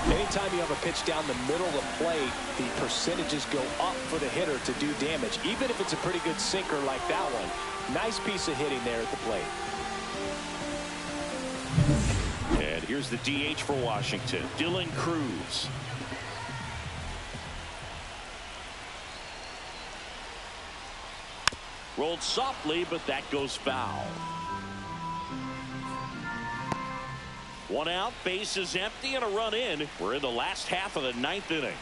Anytime you have a pitch down the middle of the plate, the percentages go up for the hitter to do damage, even if it's a pretty good sinker like that one. Nice piece of hitting there at the plate. And here's the DH for Washington, Dylan Cruz. Rolled softly, but that goes foul. 1 out, base is empty, and a run in. We're in the last half of the 9th inning.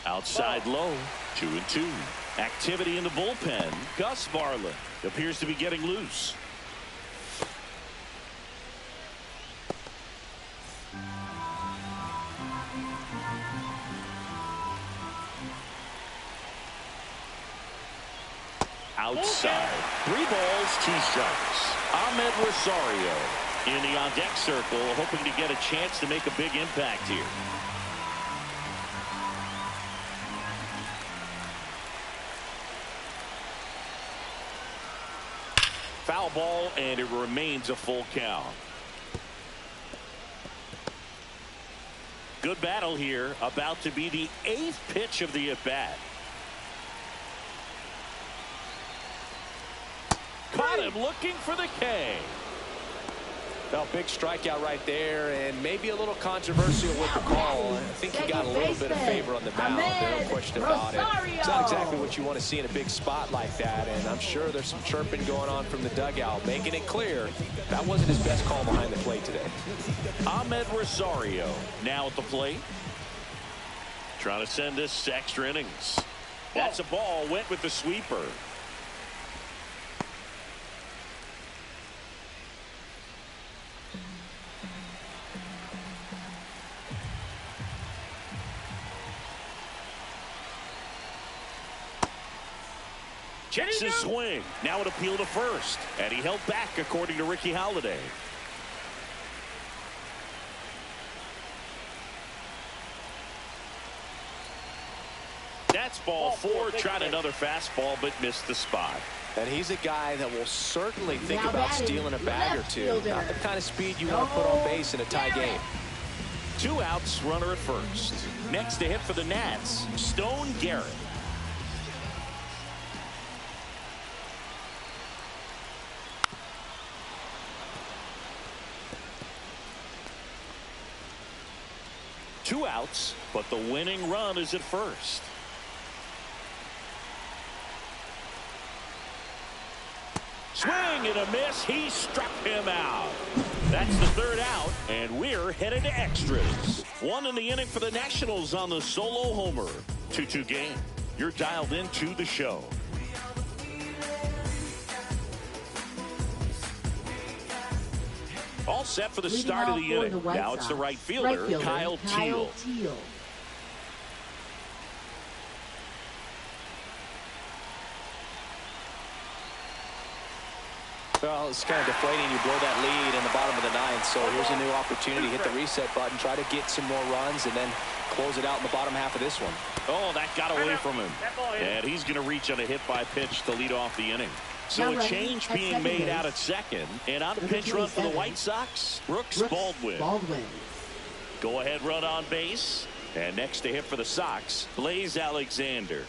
Outside low, 2-2. Activity in the bullpen. Gus Varland appears to be getting loose. Outside. 3 balls, 2 strikes. Ahmed Rosario in the on-deck circle, hoping to get a chance to make a big impact here. Foul ball, and it remains a full count. Good battle here. About to be the 8th pitch of the at-bat. Caught him looking for the K. Well, big strikeout right there, and maybe a little controversial with the call. I think he got a little bit of favor on the mound. No question about it. It's not exactly what you want to see in a big spot like that, and I'm sure there's some chirping going on from the dugout, making it clear that wasn't his best call behind the plate today. Ahmed Rosario now at the plate. Trying to send this to extra innings. That's a ball. Went with the sweeper. Checks his swing. Now an appeal to first. And he held back, according to Ricky Holiday. That's ball 4. Tried another fastball, but missed the spot. And he's a guy that will certainly think about stealing a bag or two. Not the kind of speed you want to put on base in a tie game. 2 outs, runner at first. Next to hit for the Nats, Stone Garrett. Two outs, but the winning run is at first. Swing and and a miss. He struck him out. That's the third out, and we're headed to extras. One in the inning for the Nationals on the solo homer. 2-2 game. You're dialed into the show. All set for the start of the inning. Now it's the right fielder, Kyle Teel. Well, it's kind of deflating. You blow that lead in the bottom of the ninth. So here's a new opportunity. Hit the reset button. Try to get some more runs and then close it out in the bottom half of this one. Oh, that got away from him. And he's going to reach on a hit by pitch to lead off the inning. So a change being made out at second. And on the pinch run for the White Sox, Brooks Baldwin. Go ahead run on base. And next to hit for the Sox, Blaze Alexander.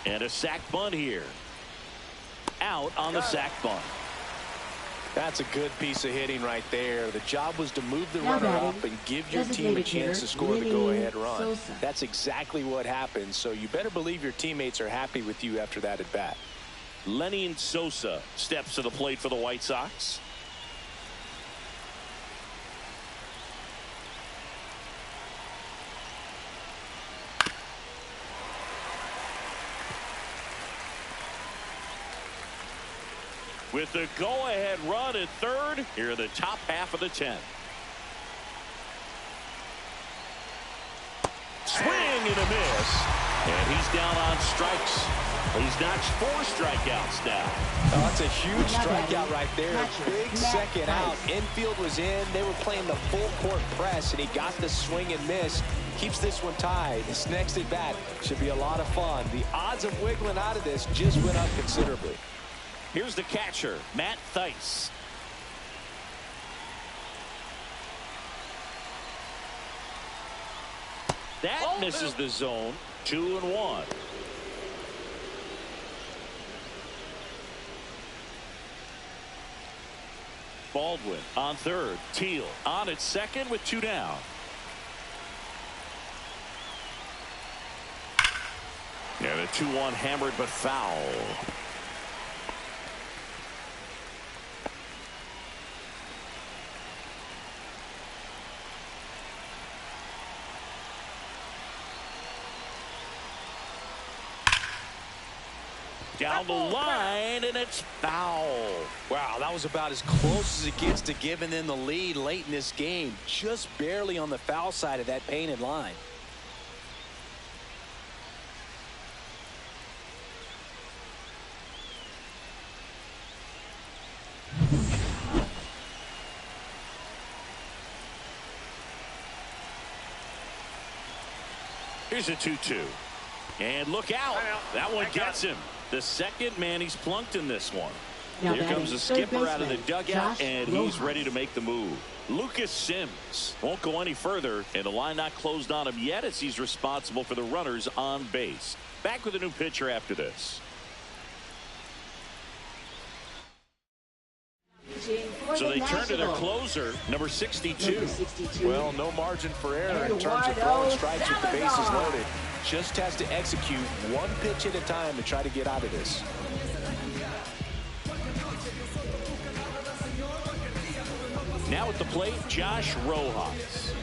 And a sac bunt here. Out on the sac bunt. That's a good piece of hitting right there. The job was to move the runner up and give your team a chance to score the go-ahead run. That's exactly what happened. So you better believe your teammates are happy with you after that at bat. Lenny Sosa steps to the plate for the White Sox. With the go-ahead run at third, here in the top half of the 10th. Swing and a miss. And he's down on strikes. He's notched 4 strikeouts now. Oh, that's a huge strikeout right there. Big second out. Infield was in. They were playing the full court press, and he got the swing and miss. Keeps this one tied. His next at bat should be a lot of fun. The odds of wiggling out of this just went up considerably. Here's the catcher, Matt Thaiss. That misses the zone. 2-1. Baldwin on third. Teel on at second with 2 down. And a 2-1 hammered but foul. Down the line, and it's foul. Wow, that was about as close as it gets to giving them the lead late in this game. Just barely on the foul side of that painted line. Here's a 2-2. And look out. That one gets him. The second man he's plunked in this one. Here comes the skipper out of the dugout, and he's ready to make the move. Lucas Sims won't go any further, and the line not closed on him yet as he's responsible for the runners on base. Back with a new pitcher after this. So they turn to their closer, number 62. Well, no margin for error in terms of throwing strikes with the bases loaded. Just has to execute one pitch at a time to try to get out of this. Now at the plate, Josh Rojas.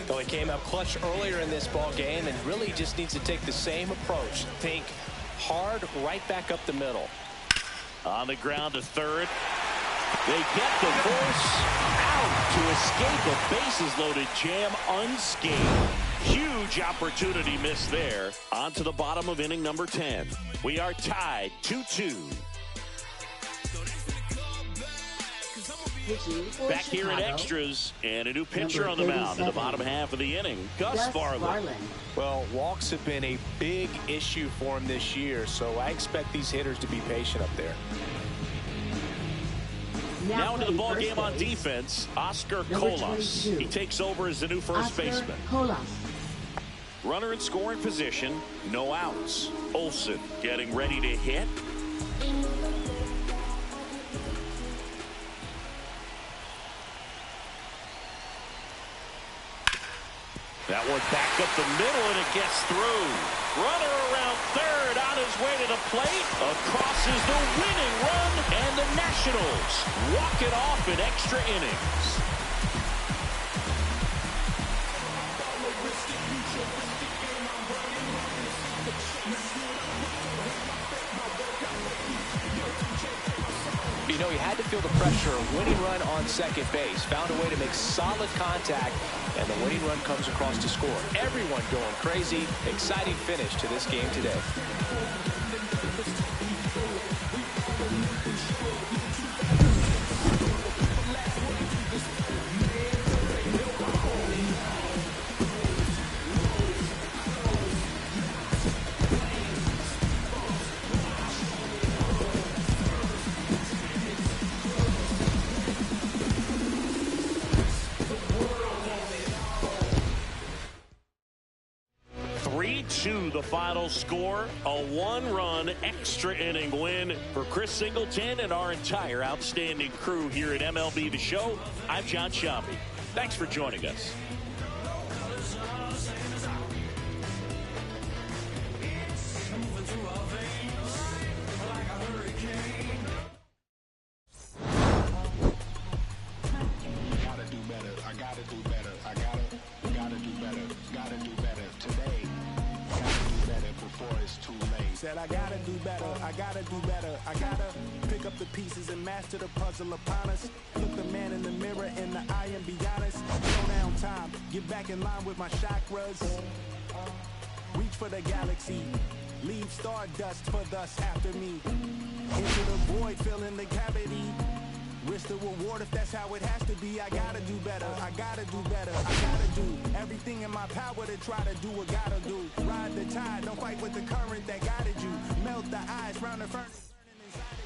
Though he came up clutch earlier in this ball game and really just needs to take the same approach. Think hard right back up the middle. On the ground to third. They get the force out to escape a bases-loaded jam unscathed. Huge opportunity missed there. On to the bottom of inning number 10. We are tied 2-2. Back here in extras, and a new pitcher on the mound in the bottom half of the inning, Gus Varland. Well, walks have been a big issue for him this year, so I expect these hitters to be patient up there. Now into the ball game on defense, Oscar Colas. He takes over as the new first baseman. Runner in scoring position, no outs. Olsen getting ready to hit. up the middle, and it gets through. Runner around third, on his way to the plate. Across is the winning run, and the Nationals walk it off in extra innings. You know, he had to feel the pressure. Winning run on second base. Found a way to make solid contact, and the winning run comes across to score. Everyone going crazy. Exciting finish to this game today. The final score, a one-run extra inning win for Chris Singleton and our entire outstanding crew here at MLB The Show. I'm John Shambi. Thanks for joining us. Said I gotta do better, I gotta do better, I gotta pick up the pieces and master the puzzle upon us. Look the man in the mirror in the eye and be honest. Slow down time, get back in line with my chakras. Reach for the galaxy, leave stardust for thus after me. Into the void, fill in the cavity. Risk the reward if that's how it has to be. I gotta do better, I gotta do better, I gotta do everything in my power to try to do what gotta do. Ride the tide, don't fight with the current that guided you. Melt the ice round the furnace burning inside of you.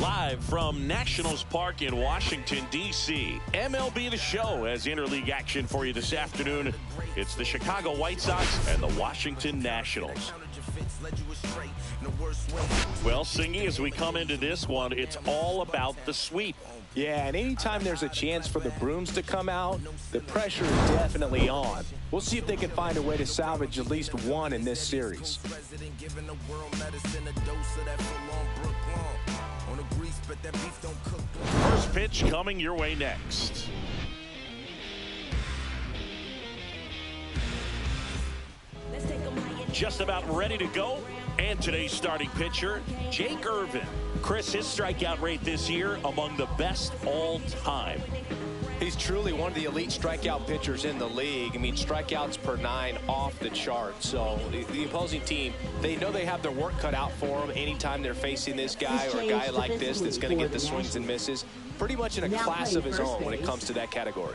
Live from Nationals Park in Washington, D.C., MLB The Show has interleague action for you this afternoon. It's the Chicago White Sox and the Washington Nationals. Well, Singy, as we come into this one, it's all about the sweep. Yeah, and anytime there's a chance for the brooms to come out, the pressure is definitely on. We'll see if they can find a way to salvage at least one in this series. First pitch coming your way next. Just about ready to go. And today's starting pitcher, Jake Irvin. Chris, his strikeout rate this year among the best all time. He's truly one of the elite strikeout pitchers in the league. I mean, strikeouts per 9 off the chart. So the opposing team, they know they have their work cut out for them anytime they're facing this guy or a guy like this that's going to get the swings and misses. Pretty much in a class of his own when it comes to that category.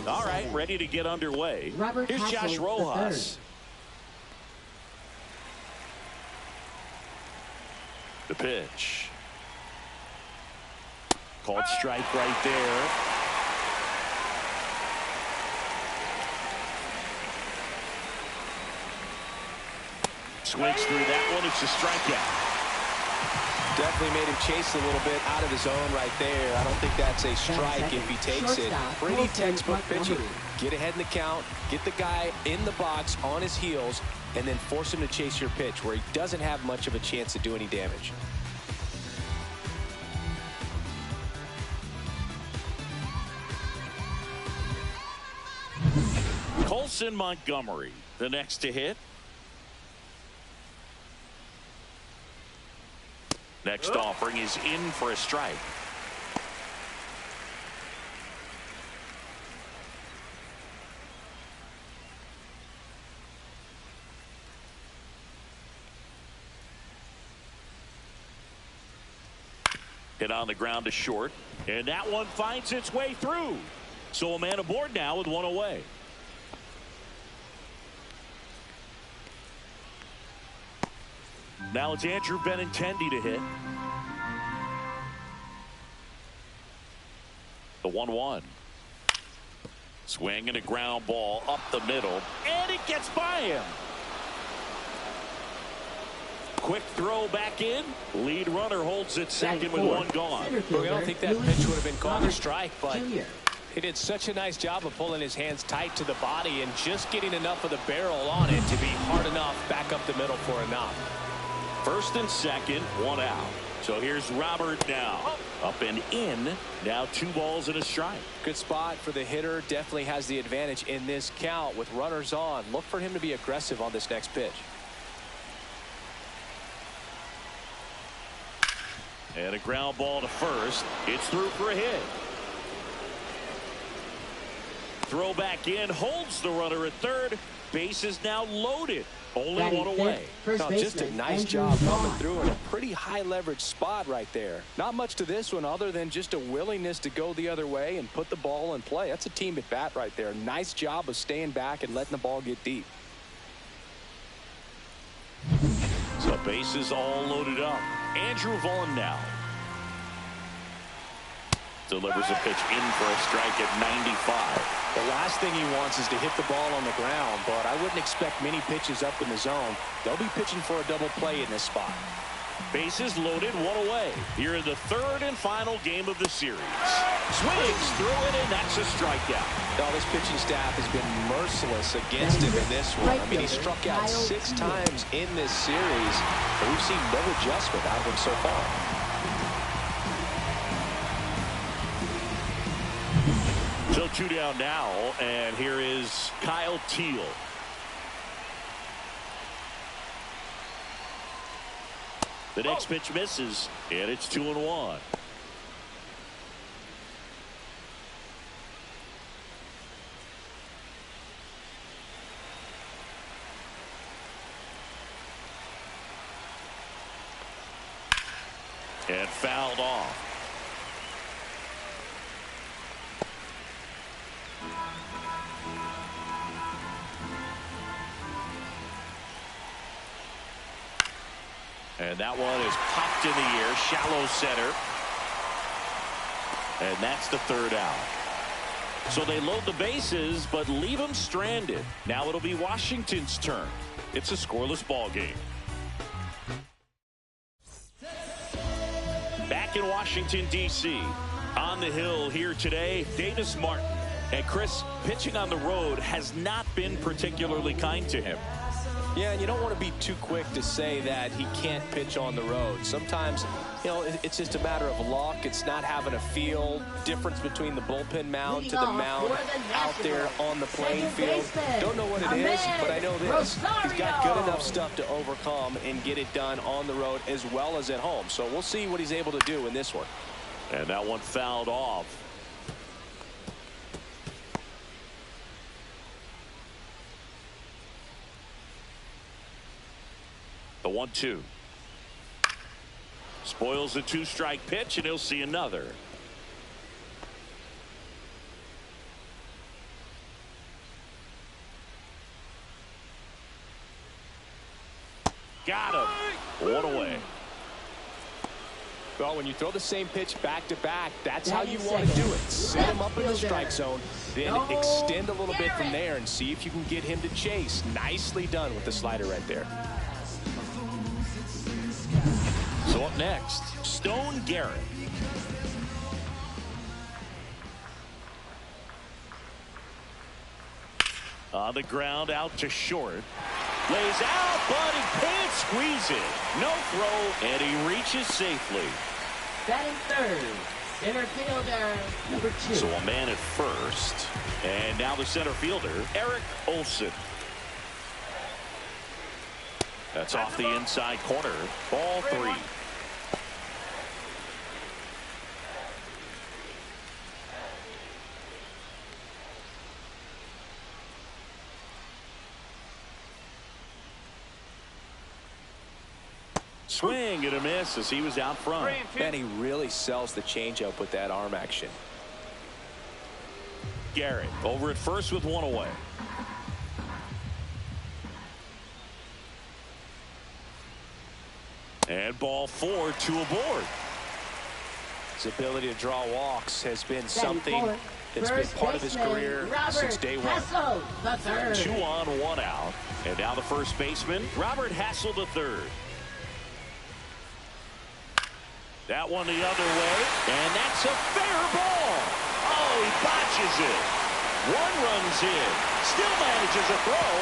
All right, ready to get underway. Here's Josh Rojas. The pitch. Called strike right there. Swings through that one. It's a strikeout. Definitely made him chase a little bit out of his own right there. I don't think that's a strike if he takes it. Pretty textbook pitching. Get ahead in the count, get the guy in the box on his heels, and then force him to chase your pitch where he doesn't have much of a chance to do any damage. Colson Montgomery, the next to hit. Next offering is in for a strike. Hit on the ground to short. And that one finds its way through. So a man aboard now with one away. Now it's Andrew Benintendi to hit. The 1-1. Swing and a ground ball up the middle. And it gets by him. Quick throw back in. Lead runner holds it second with one gone. Well, I don't think that pitch would have been called a strike, but he did such a nice job of pulling his hands tight to the body and just getting enough of the barrel on it to be hard enough back up the middle for a knock. First and second, one out. So here's Robert now. Up and in. Now 2 balls and a strike. Good spot for the hitter. Definitely has the advantage in this count with runners on. Look for him to be aggressive on this next pitch. And a ground ball to first. It's through for a hit. Throw back in. Holds the runner at third. Base is now loaded. Only one away. No, just a nice job coming through in a pretty high leverage spot right there. Not much to this one other than just a willingness to go the other way and put the ball in play. That's a team at bat right there. Nice job of staying back and letting the ball get deep. So bases all loaded up. Andrew Vaughn now. Delivers a pitch in for a strike at 95. The last thing he wants is to hit the ball on the ground, but I wouldn't expect many pitches up in the zone. They'll be pitching for a double play in this spot. Bases loaded, one away. Here in the third and final game of the series. Swings through it, and that's a strikeout. Now, this pitching staff has been merciless against him in this one. I mean, he struck out 6 times in this series, but we've seen no adjustment out of him so far. So 2 down now, and here is Kyle Teal. The next pitch misses, and it's 2-1. And fouled off. And that one is popped in the air, shallow center. And that's the third out. So they load the bases, but leave them stranded. Now it'll be Washington's turn. It's a scoreless ball game. Back in Washington, D.C. On the hill here today, Davis Martin. And Chris, pitching on the road has not been particularly kind to him. Yeah, and you don't want to be too quick to say that he can't pitch on the road. Sometimes, you know, it's just a matter of luck. It's not having a feel. Difference between the bullpen mound to the mound out there on the playing field. Don't know what it is, but I know this. He's got good enough stuff to overcome and get it done on the road as well as at home. So we'll see what he's able to do in this one. And that one fouled off. The 1-2. Spoils a 2-strike pitch, and he'll see another. Got him. One away. Well, when you throw the same pitch back-to-back, that's how you want to do it. Set him up in the strike zone, then extend a little bit from there and see if you can get him to chase. Nicely done with the slider right there. So up next, Stone Garrett. On the ground, out to short. Lays out, but he can't squeeze it. No throw, and he reaches safely. Batting third, center fielder, number 2. So a man at first. And now the center fielder, Eric Olson. That's off the inside corner. Ball 3. Swing and a miss as he was out front. And he really sells the changeup with that arm action. Garrett over at first with one away. And ball 4, 2 aboard. His ability to draw walks has been something that's been part of his career since day one. 2 on, 1 out. And now the first baseman, Robert Hassel III. That one the other way, and that's a fair ball. Oh, he botches it. 1 runs in, still manages a throw.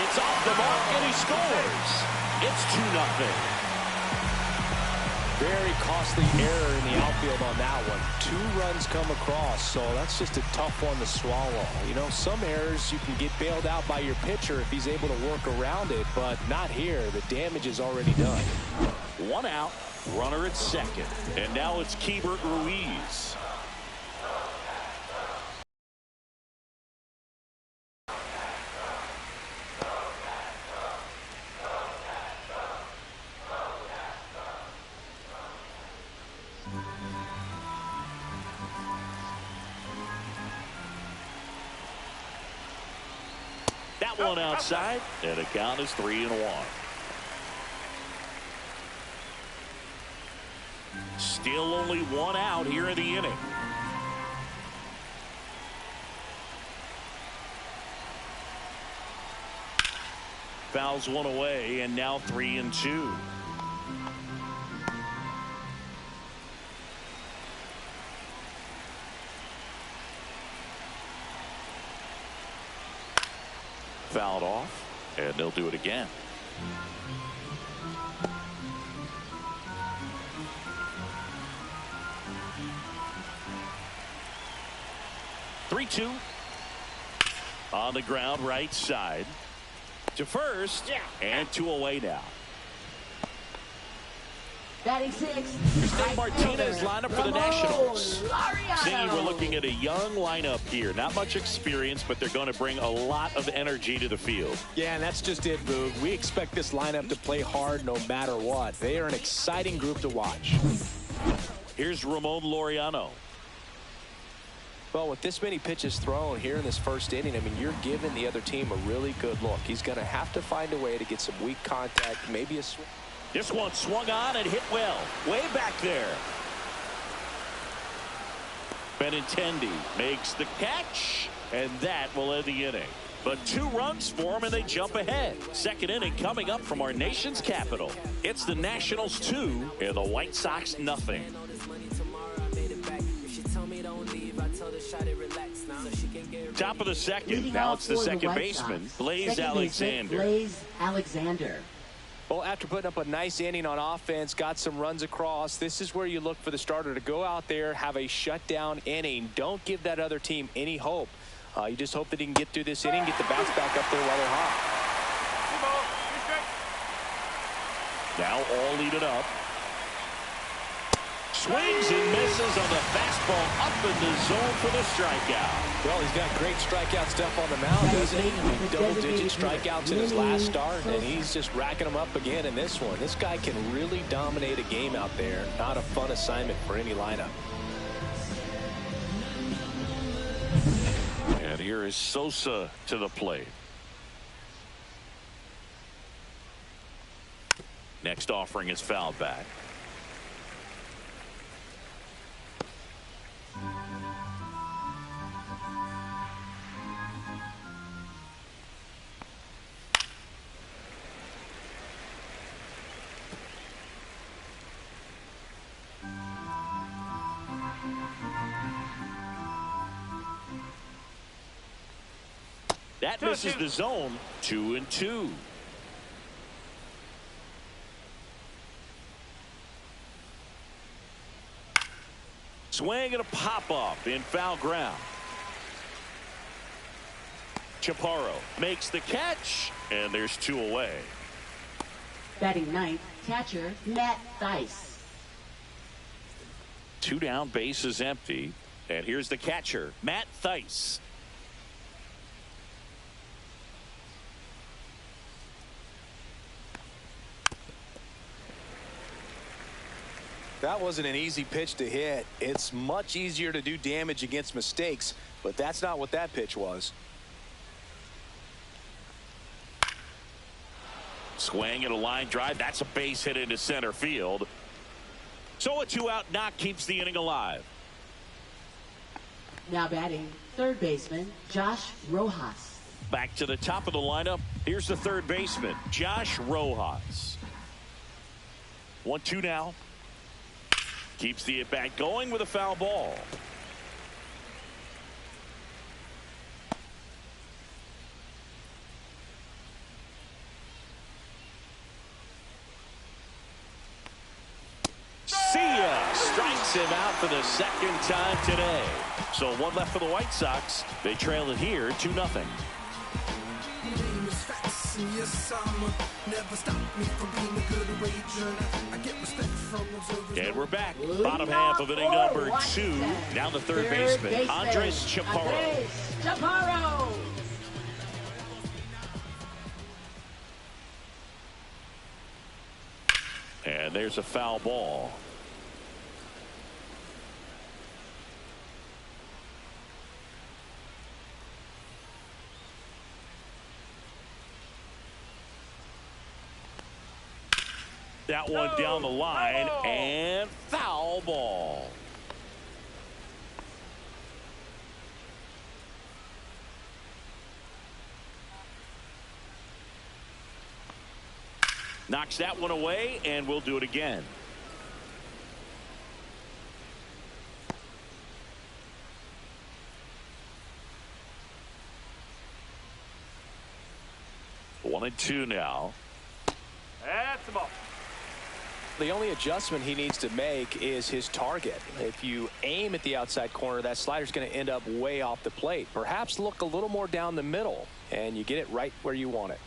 It's off the mark, and he scores. It's 2-0. Very costly error in the outfield on that one. 2 runs come across, so that's just a tough one to swallow. You know, some errors you can get bailed out by your pitcher if he's able to work around it, but not here. The damage is already done. 1 out, runner at second, and now it's Keibert Ruiz. That one outside, and the count is 3-1. Still only 1 out here in the inning. Fouls 1 away, and now 3-2. Fouled off, and they'll do it again. Three-two on the ground, right side to first, and 2 away now. Batting 6. Here's Dave Martinez lineup for the Nationals. See, we're looking at a young lineup here. Not much experience, but they're going to bring a lot of energy to the field. Yeah, and that's just it, Boog. We expect this lineup to play hard no matter what. They are an exciting group to watch. Here's Ramon Laureano. Well, with this many pitches thrown here in this first inning, I mean, you're giving the other team a really good look. He's going to have to find a way to get some weak contact, maybe a swing. This one swung on and hit well. Way back there. Benintendi makes the catch, and that will end the inning. But 2 runs for him, and they jump ahead. Second inning coming up from our nation's capital. It's the Nationals 2 and the White Sox nothing. Top of the second. Now it's the second baseman, Blaze Alexander. Blaze Alexander. Well, after putting up a nice inning on offense, got some runs across, this is where you look for the starter to go out there, have a shutdown inning. Don't give that other team any hope. You just hope that he can get through this inning, get the bats back up there while they're hot. Now all leaded up. Swings and misses on the fastball up in the zone for the strikeout. Well, he's got great strikeout stuff on the mound, doesn't he? I mean, double-digit strikeouts in his last start, and he's just racking them up again in this one. This guy can really dominate a game out there. Not a fun assignment for any lineup. And here is Sosa to the plate. Next offering is fouled back. That misses the zone. 2-2. Swing and a pop-up in foul ground. Chaparro makes the catch, and there's 2 away. Batting 9th, catcher Matt Thaiss. 2 down, bases empty, and here's the catcher, Matt Thaiss. That wasn't an easy pitch to hit. It's much easier to do damage against mistakes, but that's not what that pitch was. Swing and a line drive. That's a base hit into center field. So a 2-out knock keeps the inning alive. Now batting, third baseman, Josh Rojas. Back to the top of the lineup. Here's the third baseman, Josh Rojas. 1-2 now. Keeps the at-bat going with a foul ball. See ya! Strikes him out for the second time today. So one left for the White Sox. They trail it here 2-0. And we're back. Bottom half of inning number 2. Now the third baseman, Andres Chaparro. And there's a foul ball. That one down the line and foul ball. Knocks that one away, and we'll do it again. One and two now. That's the ball. The only adjustment he needs to make is his target. If you aim at the outside corner, that slider's going to end up way off the plate. Perhaps look a little more down the middle, and you get it right where you want it.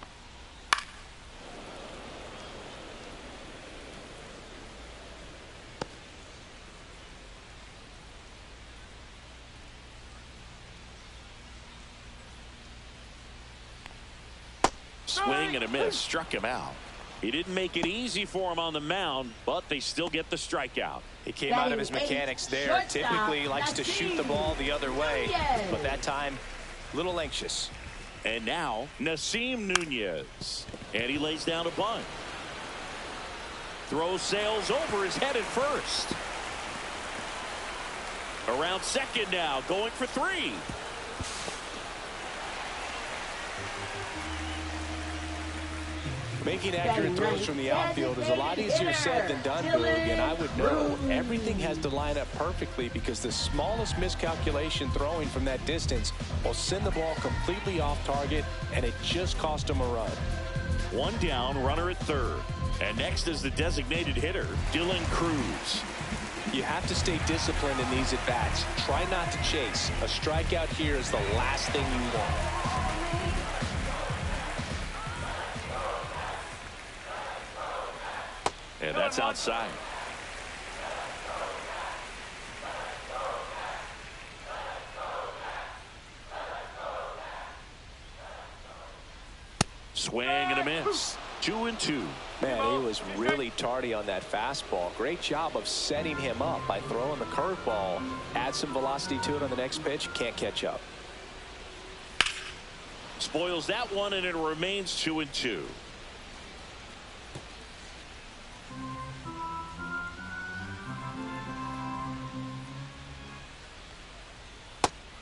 Swing and a miss. Struck him out. He didn't make it easy for him on the mound, but they still get the strikeout. He came out of his mechanics there. Typically he likes to shoot the ball the other way, but that time a little anxious. And now Nasim Nunez. And he lays down a bunt. Throw sails over his head at first. Around second now, going for 3. Making accurate throws from the outfield is a lot easier said than done, Boog, and I would know everything has to line up perfectly because the smallest miscalculation throwing from that distance will send the ball completely off target, and it just cost him a run. One down, runner at third. And next is the designated hitter, Dylan Cruz. You have to stay disciplined in these at-bats. Try not to chase. A strikeout here is the last thing you want. And that's outside. Swing and a miss. 2-2. Man, he was really tardy on that fastball. Great job of setting him up by throwing the curveball. Add some velocity to it on the next pitch. Can't catch up. Spoils that one, and it remains 2-2.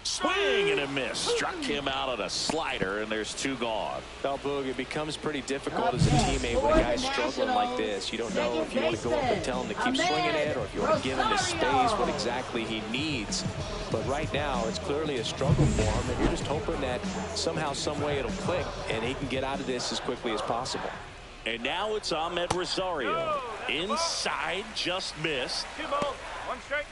Swing and a miss. Struck him out on a slider, and there's 2 gone. Well, Boog, it becomes pretty difficult as a teammate when a guy's struggling like this. You don't know if you want to go up and tell him to keep swinging it or if you want to give him his space, what exactly he needs. But right now, it's clearly a struggle for him, and you're just hoping that somehow, some way it'll click, and he can get out of this as quickly as possible. And now it's Ahmed Rosario. Inside, just missed. 2 balls, 1 strike.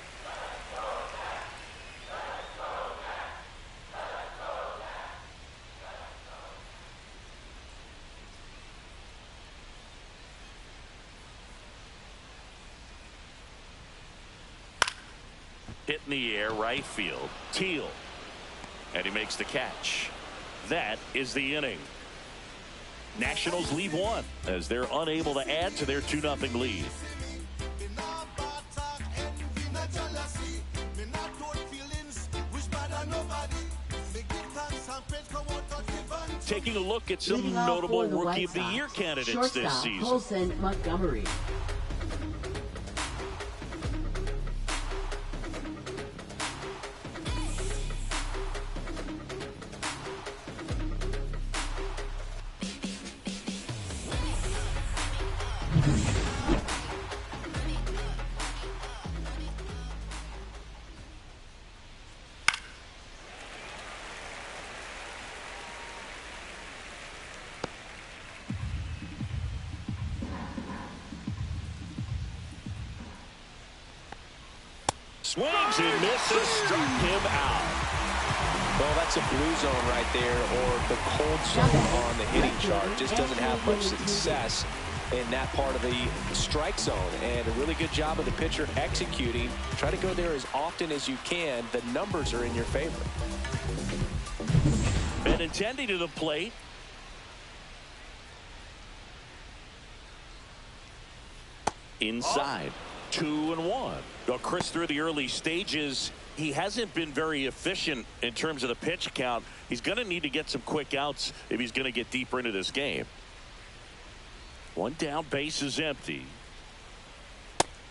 Hit in the air, right field. Teal. And he makes the catch. That is the inning. Nationals leave 1 as they're unable to add to their 2-0 lead. taking a look at some Leading off notable for the Rookie White of the Sox, Year candidates this shortstop, season. Colson Montgomery. Swings and misses, struck him out. Well, that's a blue zone right there, or the cold zone on the hitting chart. Just doesn't have much success in that part of the strike zone. And a really good job of the pitcher executing. Try to go there as often as you can. The numbers are in your favor. Benintendi to the plate. Inside. 2-1. Well, Chris, through the early stages, he hasn't been very efficient in terms of the pitch count. He's going to need to get some quick outs if he's going to get deeper into this game. One down, base is empty.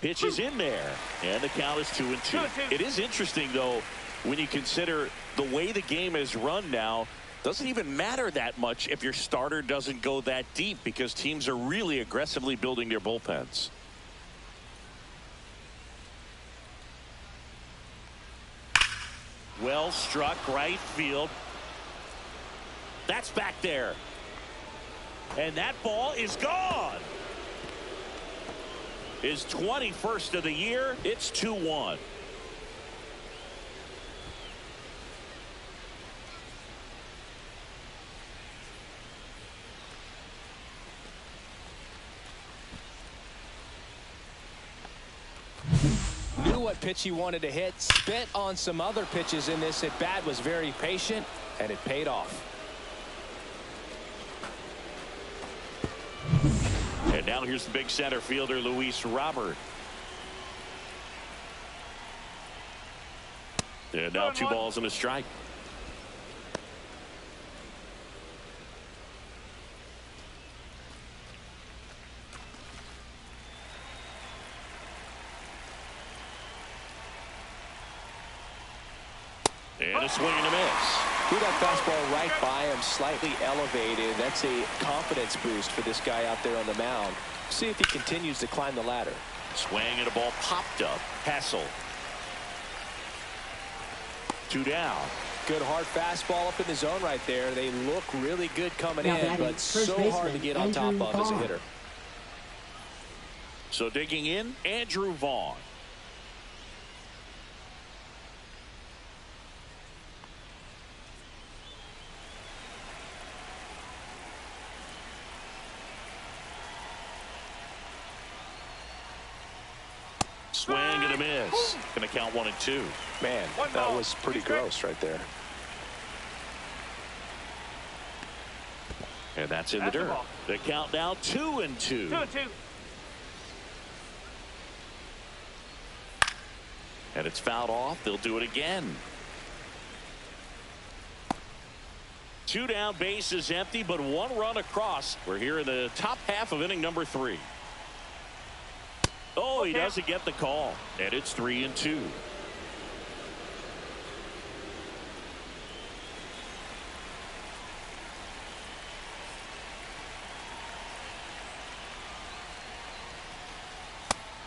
Pitch is in there, and the count is 2-2. It is interesting, though, when you consider the way the game is run now. Doesn't even matter that much if your starter doesn't go that deep, because teams are really aggressively building their bullpens. Well struck, right field. That's back there. And that ball is gone. His 21st of the year. It's 2-1. Knew what pitch he wanted to hit, spit on some other pitches in this at bat, was very patient, and it paid off. And now here's the big center fielder, Luis Robert. And now 2 balls and a strike. And a swing and a miss. Threw that fastball right by him, slightly elevated. That's a confidence boost for this guy out there on the mound. See if he continues to climb the ladder. Swing and a ball popped up. Hassel. 2 down. Good hard fastball up in the zone right there. They look really good coming Now in, batting but first so hard to baseman, get on top Andrew of as a Vaughn. hitter. So digging in, Andrew Vaughn. Swing and a miss. Going to count 1-2. Man, that was pretty gross right there. And that's in the dirt. The count now 2-2. 2-2. And it's fouled off. They'll do it again. 2 down, base is empty, but 1 run across. We're here in the top half of inning number 3. Oh, he doesn't get the call. And it's 3-2.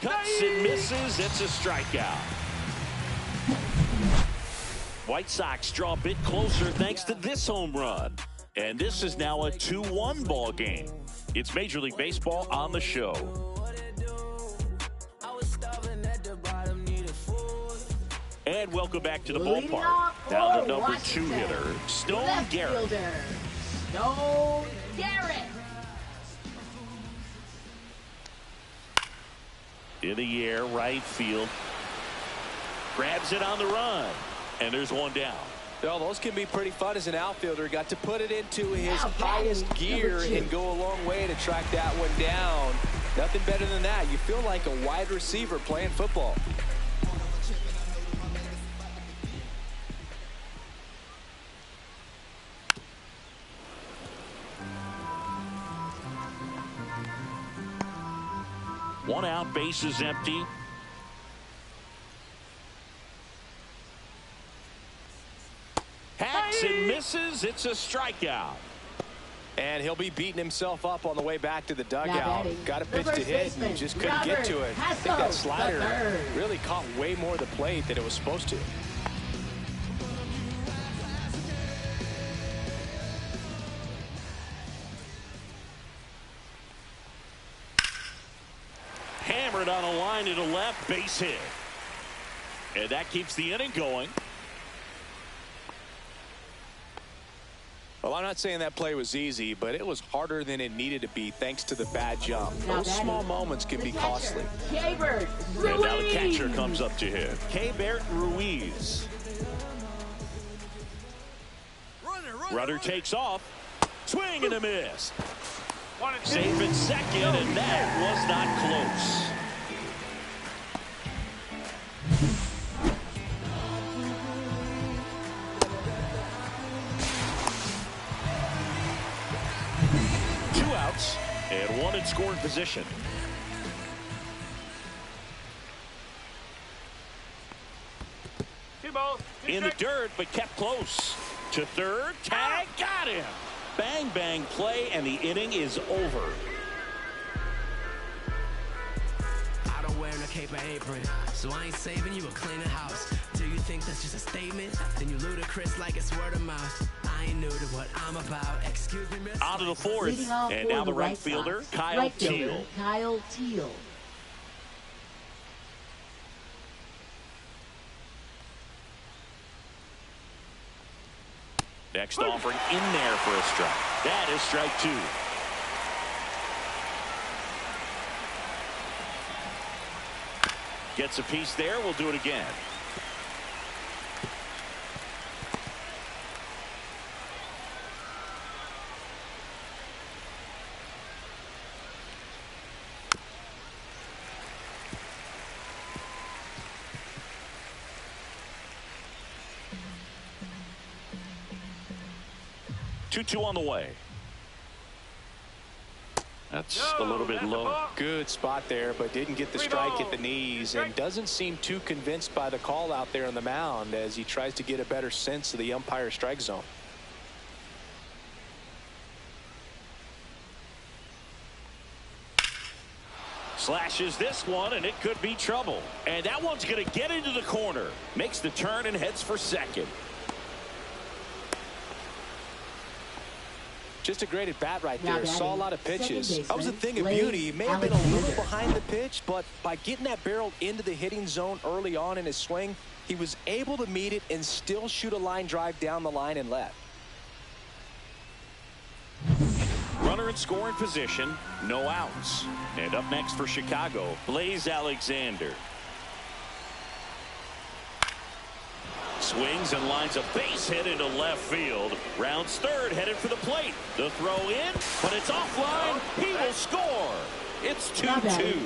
Cuts and misses. It's a strikeout. White Sox draw a bit closer thanks to this home run. And this is now a 2-1 ball game. It's Major League Baseball on the show. And welcome back to the Leading ballpark. off Now the for number Washington, 2 hitter, Stone left Garrett. fielder, Stone Garrett. In the air, right field. Grabs it on the run. And there's 1 down. Well, those can be pretty fun as an outfielder. Got to put it into his Now highest batting gear number 2. and go a long way to track that one down. Nothing better than that. You feel like a wide receiver playing football. One out, base is empty. Hacks and misses. It's a strikeout. And he'll be beating himself up on the way back to the dugout. Got a pitch to hit and just couldn't get to it. I think that slider really caught way more of the plate than it was supposed to. Hammered on a line to the left, base hit. And that keeps the inning going. Well, I'm not saying that play was easy, but it was harder than it needed to be thanks to the bad jump. Those small moments can be costly. And now the catcher comes up to him. Keibert Ruiz. Runner takes off. Swing and a miss. Safe at second, and that was not close. Two outs and one in scoring position. Two balls. In the dirt, but kept close. To third, tag, got him. Bang, bang play, and the inning is over. I don't wear no cape or apron, so I ain't saving you or cleaning house. Do you think that's just a statement? Then you ludicrous like it's word of mouth. I ain't new to what I'm about. Excuse me, miss. Out of the fourth, and now the right fielder, Kyle Teal. Next offering in there for a strike. That is strike two. Gets a piece there. We'll do it again. Two on the way. That's a little bit low. Good spot there, but didn't get the strike at the knees, and doesn't seem too convinced by the call out there on the mound as he tries to get a better sense of the umpire strike zone. Slashes this one, and it could be trouble. And that one's going to get into the corner. Makes the turn and heads for second. Just a great at bat right there. Saw a lot of pitches. That was a thing of beauty. He may have been a little behind the pitch, but by getting that barrel into the hitting zone early on in his swing, he was able to meet it and still shoot a line drive down the line and left. Runner in scoring position, no outs. And up next for Chicago, Blaze Alexander. Swings and lines a base hit into left field. Rounds third, headed for the plate. The throw in, but it's offline. He will score. It's 2-2.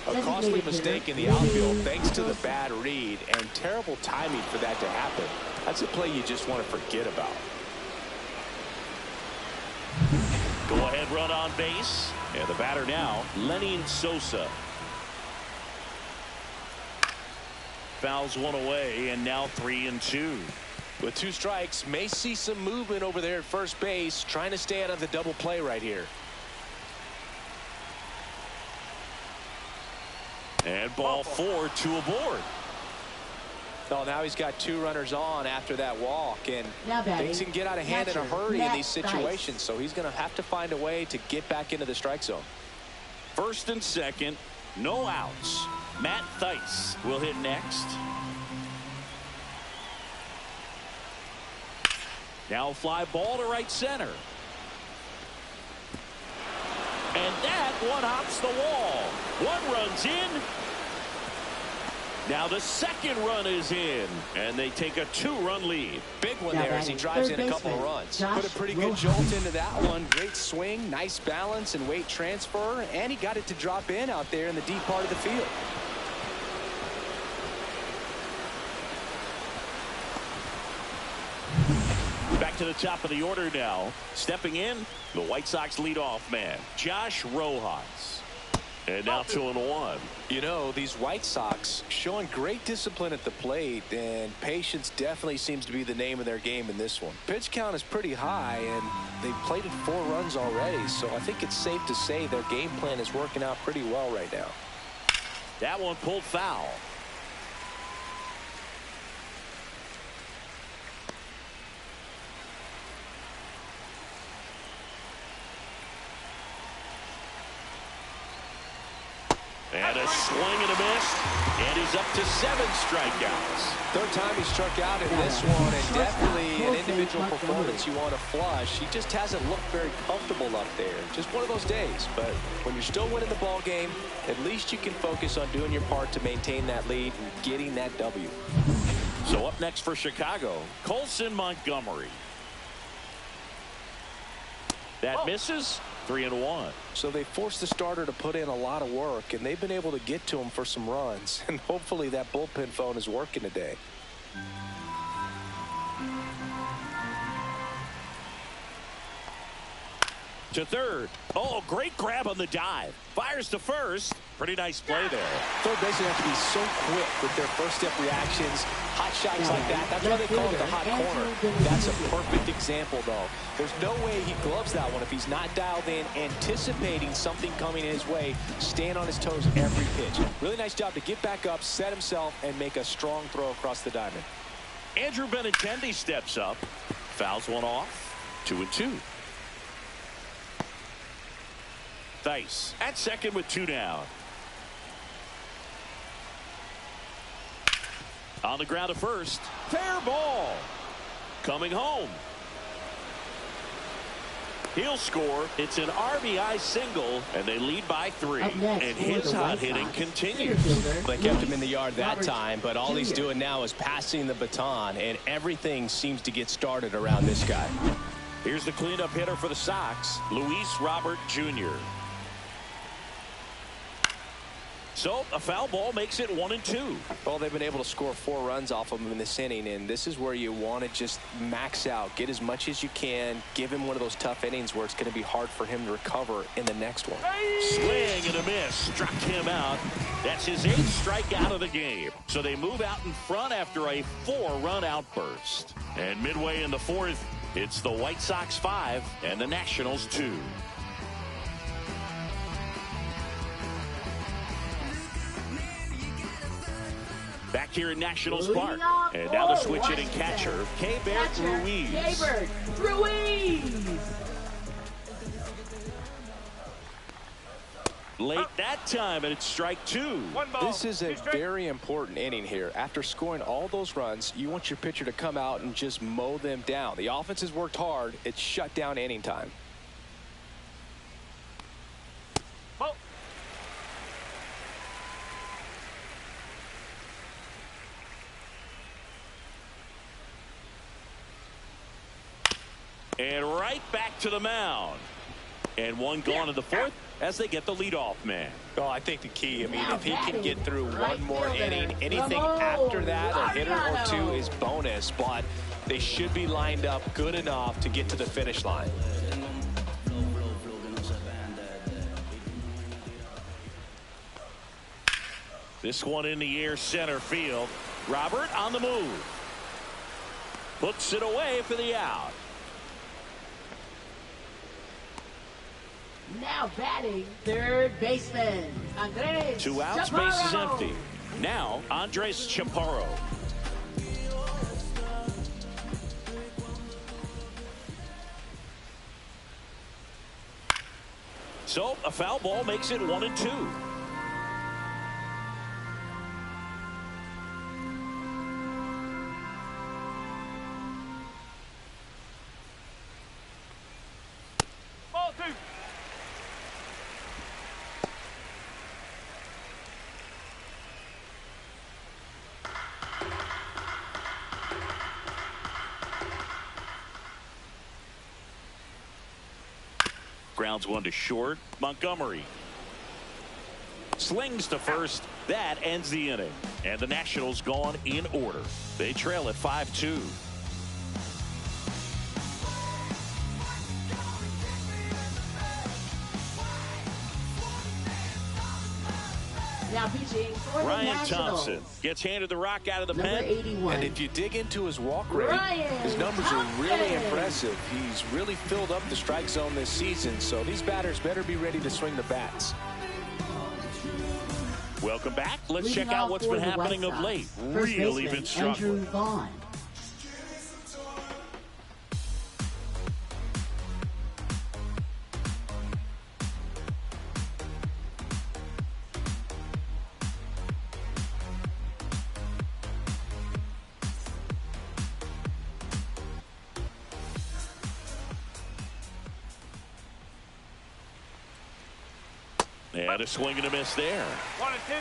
A costly mistake in the outfield thanks to the bad read, and terrible timing for that to happen. That's a play you just want to forget about. Go ahead run on base. And the batter now, Lenny Sosa. Fouls one away, and now 3-2. With two strikes, may see some movement over there at first base, trying to stay out of the double play right here. And ball four, two aboard. Oh, now he's got two runners on after that walk, and things can get out of hand in a hurry in these situations, so he's going to have to find a way to get back into the strike zone. First and second, no outs. Matt Theis will hit next. Now fly ball to right center. And that one hops the wall. One run's in. Now the second run is in, and they take a two-run lead. Big one there as he drives in a couple of runs. Put a pretty good jolt into that one. Great swing, nice balance and weight transfer, and he got it to drop in out there in the deep part of the field. Back to the top of the order now. Stepping in, the White Sox leadoff man, Josh Rojas. And now 2-1. You know, these White Sox showing great discipline at the plate, and patience definitely seems to be the name of their game in this one. Pitch count is pretty high, and they've plated 4 runs already, so I think it's safe to say their game plan is working out pretty well right now. That one pulled foul. And a swing and a miss. And he's up to 7 strikeouts. Third time he struck out in this one, and definitely an individual performance you want to flush. He just hasn't looked very comfortable up there. Just one of those days. But when you're still winning the ball game, at least you can focus on doing your part to maintain that lead and getting that W. So up next for Chicago, Colson Montgomery. That misses. 3-1. So they forced the starter to put in a lot of work, and they've been able to get to him for some runs. And hopefully that bullpen phone is working today. To third. Oh, great grab on the dive. Fires to first. Pretty nice play there. Third basemen have to be so quick with their first step reactions. Hot shots like that. That's why they call it the hot corner. That's a perfect example, though. There's no way he gloves that one if he's not dialed in, anticipating something coming his way, staying on his toes every pitch. Really nice job to get back up, set himself, and make a strong throw across the diamond. Andrew Benintendi steps up. Fouls one off. 2-2. Thice at second with 2 down. On the ground to first. Fair ball. Coming home. He'll score. It's an RBI single, and they lead by 3. And his hot hitting continues. They kept him in the yard that time, but all he's doing now is passing the baton, and everything seems to get started around this guy. Here's the cleanup hitter for the Sox, Luis Robert Jr. So a foul ball makes it 1-2. Well, they've been able to score 4 runs off of him in this inning, and this is where you want to just max out, get as much as you can, give him one of those tough innings where it's going to be hard for him to recover in the next one. Swing and a miss, struck him out. That's his 8th strikeout of the game. So they move out in front after a 4-run outburst. And midway in the 4th, it's the White Sox 5 and the Nationals 2. Back here in Nationals Park. And now the switch hitting catcher, Keibert Ruiz. Keibert Ruiz. Late that time, and it's strike 2. This is a very important inning here. After scoring all those runs, you want your pitcher to come out and just mow them down. The offense has worked hard. It's shut down inning time. And right back to the mound. And one gone in the 4th as they get the leadoff man. Oh, I think the key, I mean, if he can get through one more inning, anything after that, a hitter or 2 is bonus, but they should be lined up good enough to get to the finish line. This one in the air, center field. Robert on the move. Puts it away for the out. Now batting, third baseman, Andres 2 outs, Chaparro. base is empty. Now, Andres Chaparro. So, a foul ball makes it 1-2. Grounds one to short. Montgomery slings to first. That ends the inning. And the Nationals gone in order. They trail at 5-2. Now pitching for the Ryan Nationals. Thompson gets handed the rock out of the Number pen. 81. And if you dig into his walk rate, Ryan his numbers are Thompson. really impressive. He's really filled up the strike zone this season, so these batters better be ready to swing the bats. Welcome back. Let's Leading check out off what's for been the happening White of late. Sox, first Really baseman, been struggling. Andrew Vaughn. And a swing and a miss there. 1-2.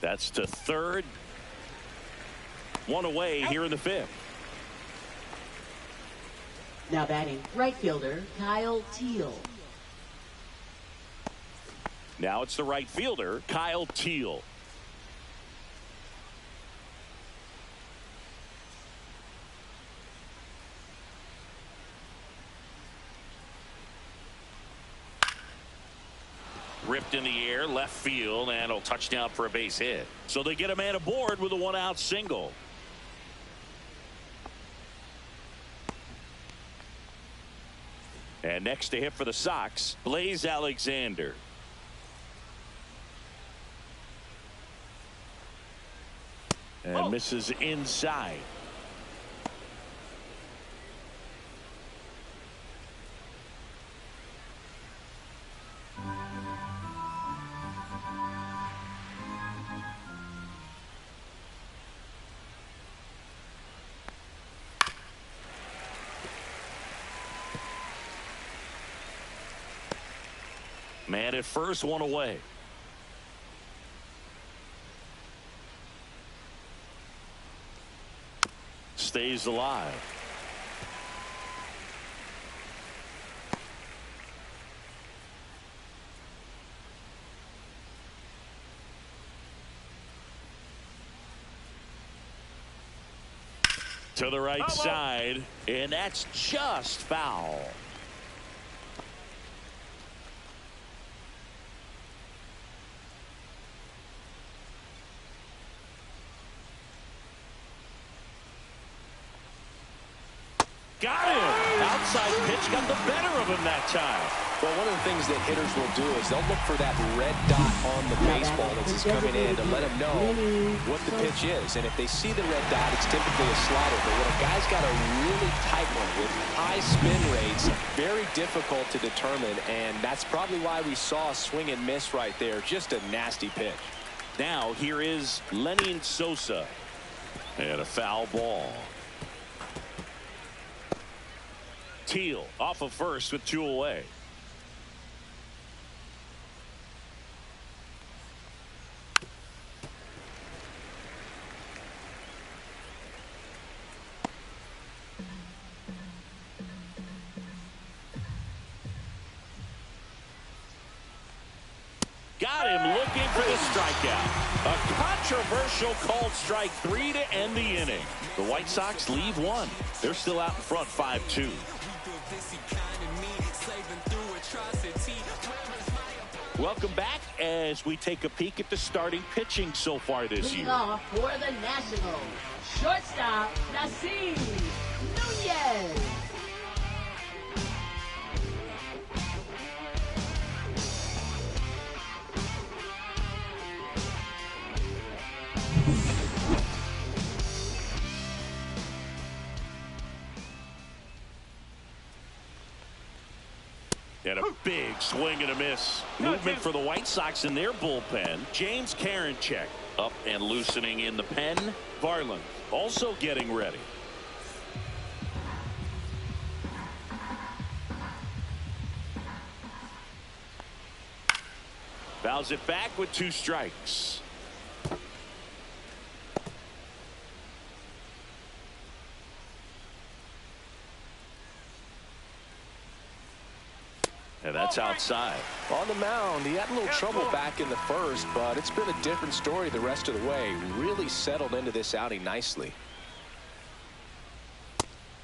That's to third. One away here in the fifth. Now batting, right fielder, Kyle Teal. Now it's the right fielder, Kyle Teal. Ripped in the air, left field, and a touchdown for a base hit. So they get a man aboard with a one-out single. And next to hit for the Sox, Blaze Alexander. And misses inside. Man at first, one away. Stays alive. To the right side, and that's just foul. Got him. Outside pitch got the better of him that time. Well, one of the things that hitters will do is they'll look for that red dot on the baseball that's coming in to let them know what the pitch is. And if they see the red dot, it's typically a slider. But when a guy's got a really tight one with high spin rates, very difficult to determine. And that's probably why we saw a swing and miss right there. Just a nasty pitch. Now here is Lenin Sosa. And a foul ball. Teal off of first with two away. Got him looking for the strikeout. A controversial called strike three to end the inning. The White Sox leave one. They're still out in front 5-2. Welcome back as we take a peek at the starting pitching so far this Leading year. off for the Nationals, shortstop, Nasim Nunez. And a big swing and a miss. Movement for the White Sox in their bullpen. James Karinchak up and loosening in the pen. Varland also getting ready. Fouls it back with two strikes. And that's outside. On the mound, he had a little trouble back in the first, but it's been a different story the rest of the way. Really settled into this outing nicely.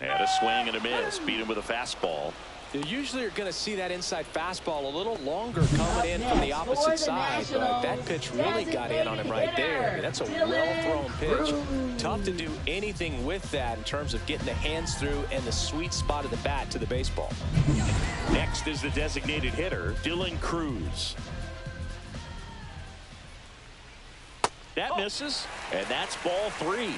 And a swing and a miss. Beat him with a fastball. You usually are going to see that inside fastball a little longer coming in from the opposite side, but that pitch really got in on him right there. I mean, that's a well-thrown pitch. Tough to do anything with that in terms of getting the hands through and the sweet spot of the bat to the baseball. Next is the designated hitter, Dylan Cruz. That misses, and that's ball 3.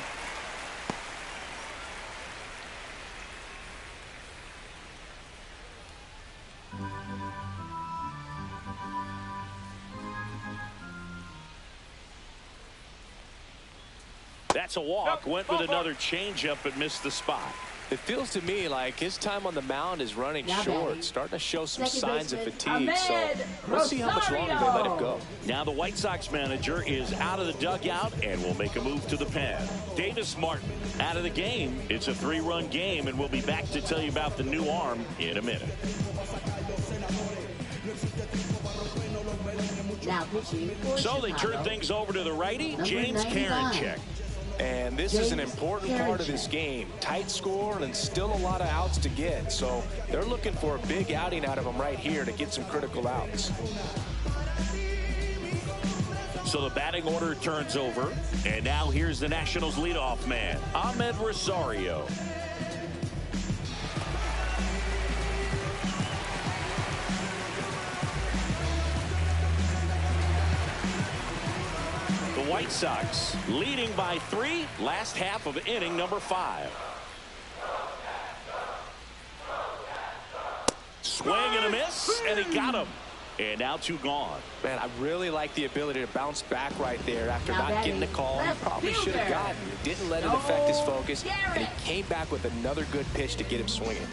That's a walk. Went with another changeup but missed the spot. It feels to me like his time on the mound is running short, starting to show some signs of fatigue. So we'll see how much longer they let him go. Now the White Sox manager is out of the dugout and will make a move to the pen. Davis Martin out of the game. It's a 3-run game, and we'll be back to tell you about the new arm in a minute. So they turn things over to the righty, James Karinchak. And this is an important part of this game. Tight score and still a lot of outs to get. So they're looking for a big outing out of him right here to get some critical outs. So the batting order turns over. And now here's the Nationals leadoff man, Ahmed Rosario. White Sox leading by 3, last half of inning number 5. Swing and a miss, and he got him. And now 2 gone. Man, I really like the ability to bounce back right there after not getting the call. He probably should have gotten. He didn't let it affect his focus, and he came back with another good pitch to get him swinging.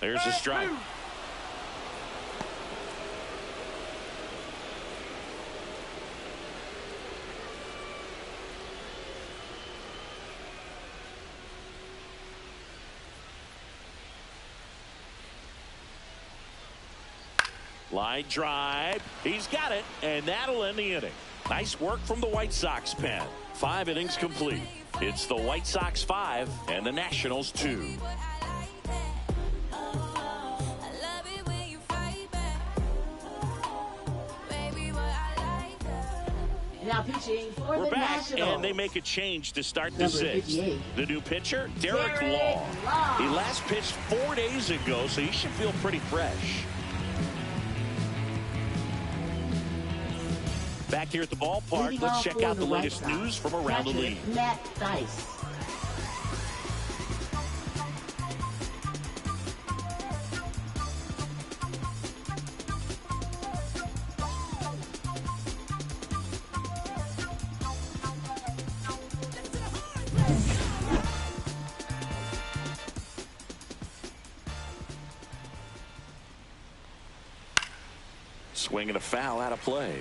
There's a strike. Line drive. He's got it, and that'll end the inning. Nice work from the White Sox pen. 5 innings complete. It's the White Sox 5 and the Nationals 2. Now pitching for We're the back, Nationals. and they make a change to start the Number 6th. 58. The new pitcher, Derek Law. He last pitched 4 days ago, so he should feel pretty fresh. Back here at the ballpark, Leading let's off check for out the the White latest Sox. news from around the Catcher, league. Matt Dice. Swing and a foul out of play.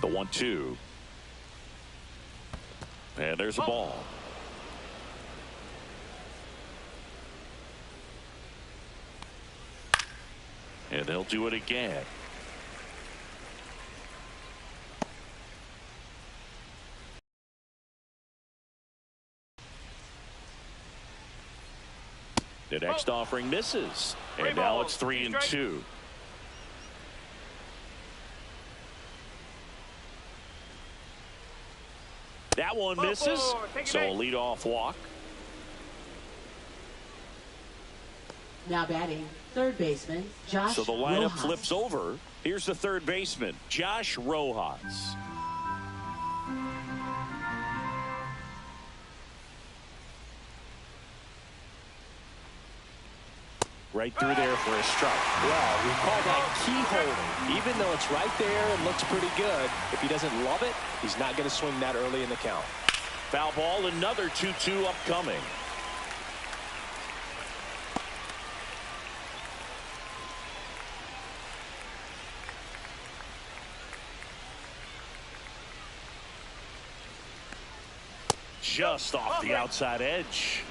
The 1-2. And there's a ball. And they'll do it again. The next offering misses. And now it's 3-2. That one misses. So a leadoff walk. Now batting, third baseman, Josh So the lineup Rojas. flips over. Here's the third baseman, Josh Rojas. Right through there for a strike. Well, we call that key holding. Even though it's right there and looks pretty good, if he doesn't love it, he's not going to swing that early in the count. Foul ball, another 2-2 upcoming. just off the outside edge.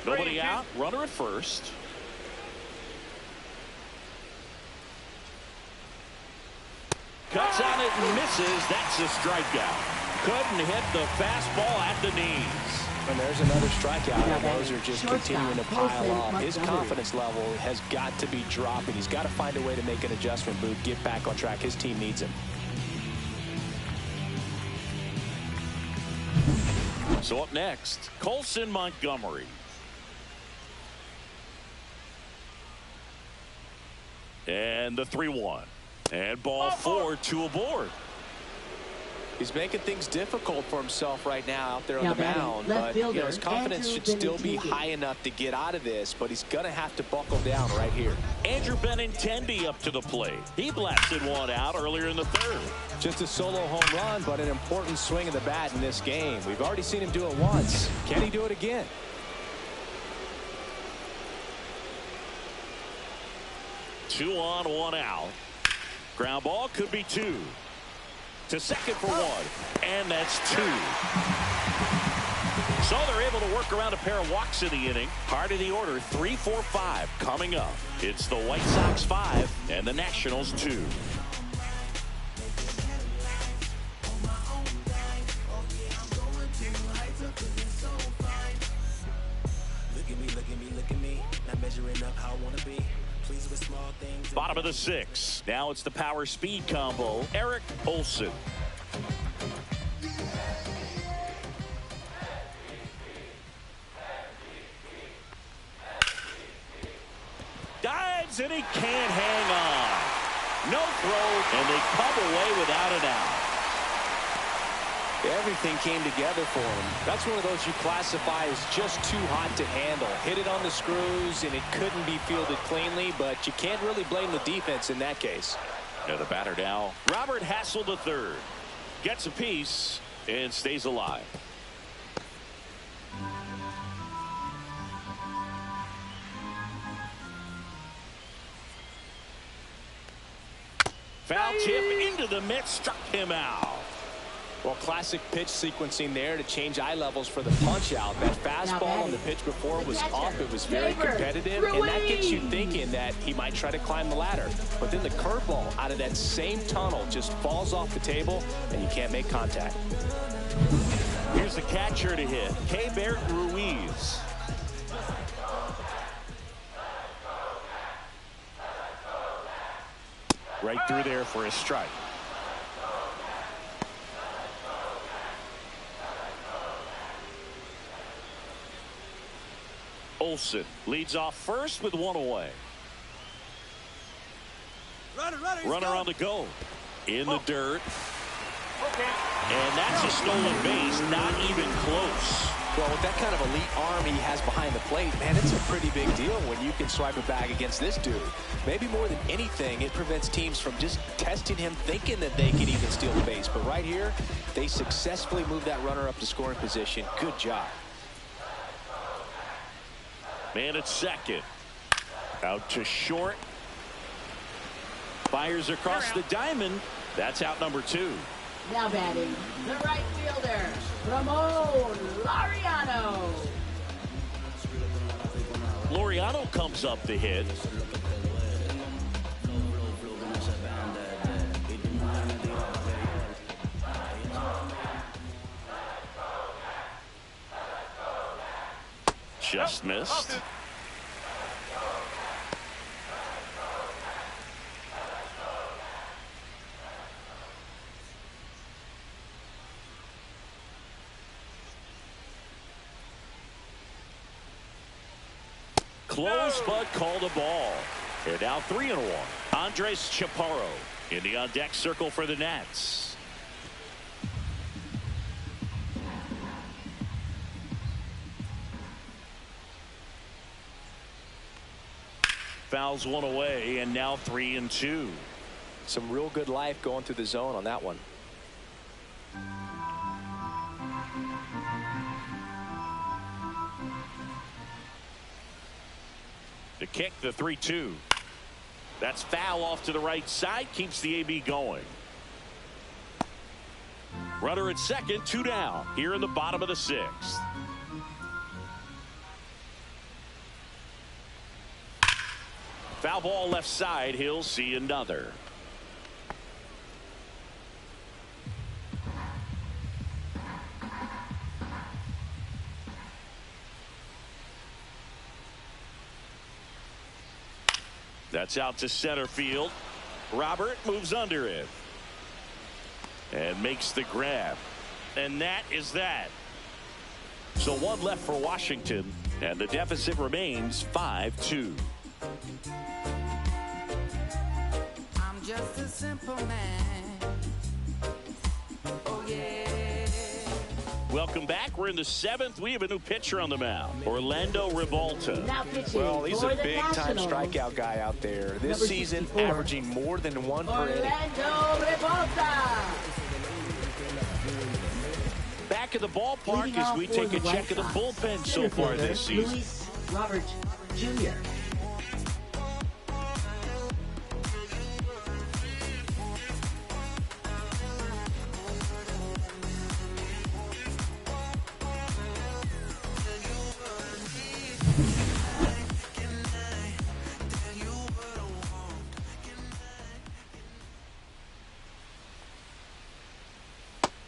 Nobody out. Runner at first. Cuts on it and misses. That's a strikeout. Couldn't hit the fastball at the knees. And there's another strikeout, and those are just continuing to pile up. His confidence level has got to be dropping. He's got to find a way to make an adjustment, Boot, get back on track. His team needs him. So up next, Colson Montgomery. And the 3-1. And ball 4, 2 aboard. He's making things difficult for himself right now out there on the mound, but you know, his confidence should still be high enough to get out of this, but he's going to have to buckle down right here. Andrew Benintendi up to the plate. He blasted one out earlier in the third. Just a solo home run, but an important swing of the bat in this game. We've already seen him do it once. Can he do it again? Two on, one out. Ground ball could be 2. To second for 1. And that's 2. So they're able to work around a pair of walks in the inning. Part of the order, 3, 4, 5 coming up. It's the White Sox 5 and the Nationals 2. Look at me. Not measuring up how I want to be. With small things. Bottom of the 6th. Now it's the power speed combo. Eric Olson. Dives and he can't hang on. No throw, and they come away without an out. Everything came together for him. That's one of those you classify as just too hot to handle. Hit it on the screws, and it couldn't be fielded cleanly, but you can't really blame the defense in that case. Now the batter now, Robert Hassel III. Gets a piece and stays alive. Foul tip into the mitt, struck him out. Well, classic pitch sequencing there to change eye levels for the punch out. That fastball on the pitch before was off. It was very competitive, and that gets you thinking that he might try to climb the ladder. But then the curveball out of that same tunnel just falls off the table, and you can't make contact. Here's the catcher to hit, Keibert Ruiz. Right through there for a strike. Olson leads off first with 1 away. Runner on the go. In the dirt. And that's a stolen base, not even close. Well, with that kind of elite arm he has behind the plate, man, it's a pretty big deal when you can swipe it back against this dude. Maybe more than anything, it prevents teams from just testing him, thinking that they can even steal the base. But right here, they successfully move that runner up to scoring position. Good job. Man at second. Out to short. Fires across the diamond. That's out number 2. Now batting, the right fielder, Ramon Laureano. Laureano comes up to hit. Just missed. Close, but called a ball. They're now 3-1. Andres Chaparro in the on-deck circle for the Nats. Fouls 1 away, and now 3-2. Some real good life going through the zone on that one. The kick, the 3-2. That's foul off to the right side, keeps the AB going. Runner at second, 2 down here in the bottom of the 6th. Foul ball left side. He'll see another. That's out to center field. Robert moves under it and makes the grab. And that is that. So 1 left for Washington, and the deficit remains 5-2. I'm just a simple man. Oh yeah. Welcome back. We're in the 7th. We have a new pitcher on the mound, Orlando Rivalta. Now pitching Well, he's for a the big-time Nationals, strikeout guy out there. This Number season, 64. averaging more than 1 per inning. Orlando Rivalta. Back in the ballpark Leading as off we for take a the White check of the Sox, bullpen so center far fielder, this season. Luis Robert Jr.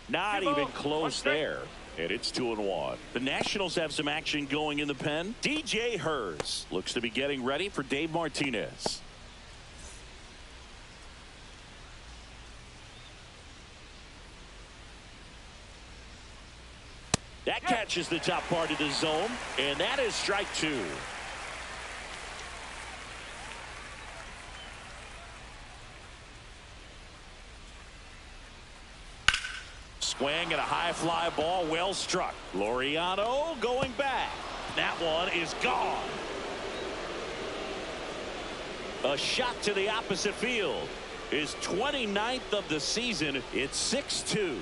Not even close there. And it's 2-1. The Nationals have some action going in the pen. DJ Hers looks to be getting ready for Dave Martinez. That catches the top part of the zone, and that is strike 2. Swing and a high fly ball, well struck. Laureano going back. That one is gone. A shot to the opposite field. His 29th of the season. It's 6-2.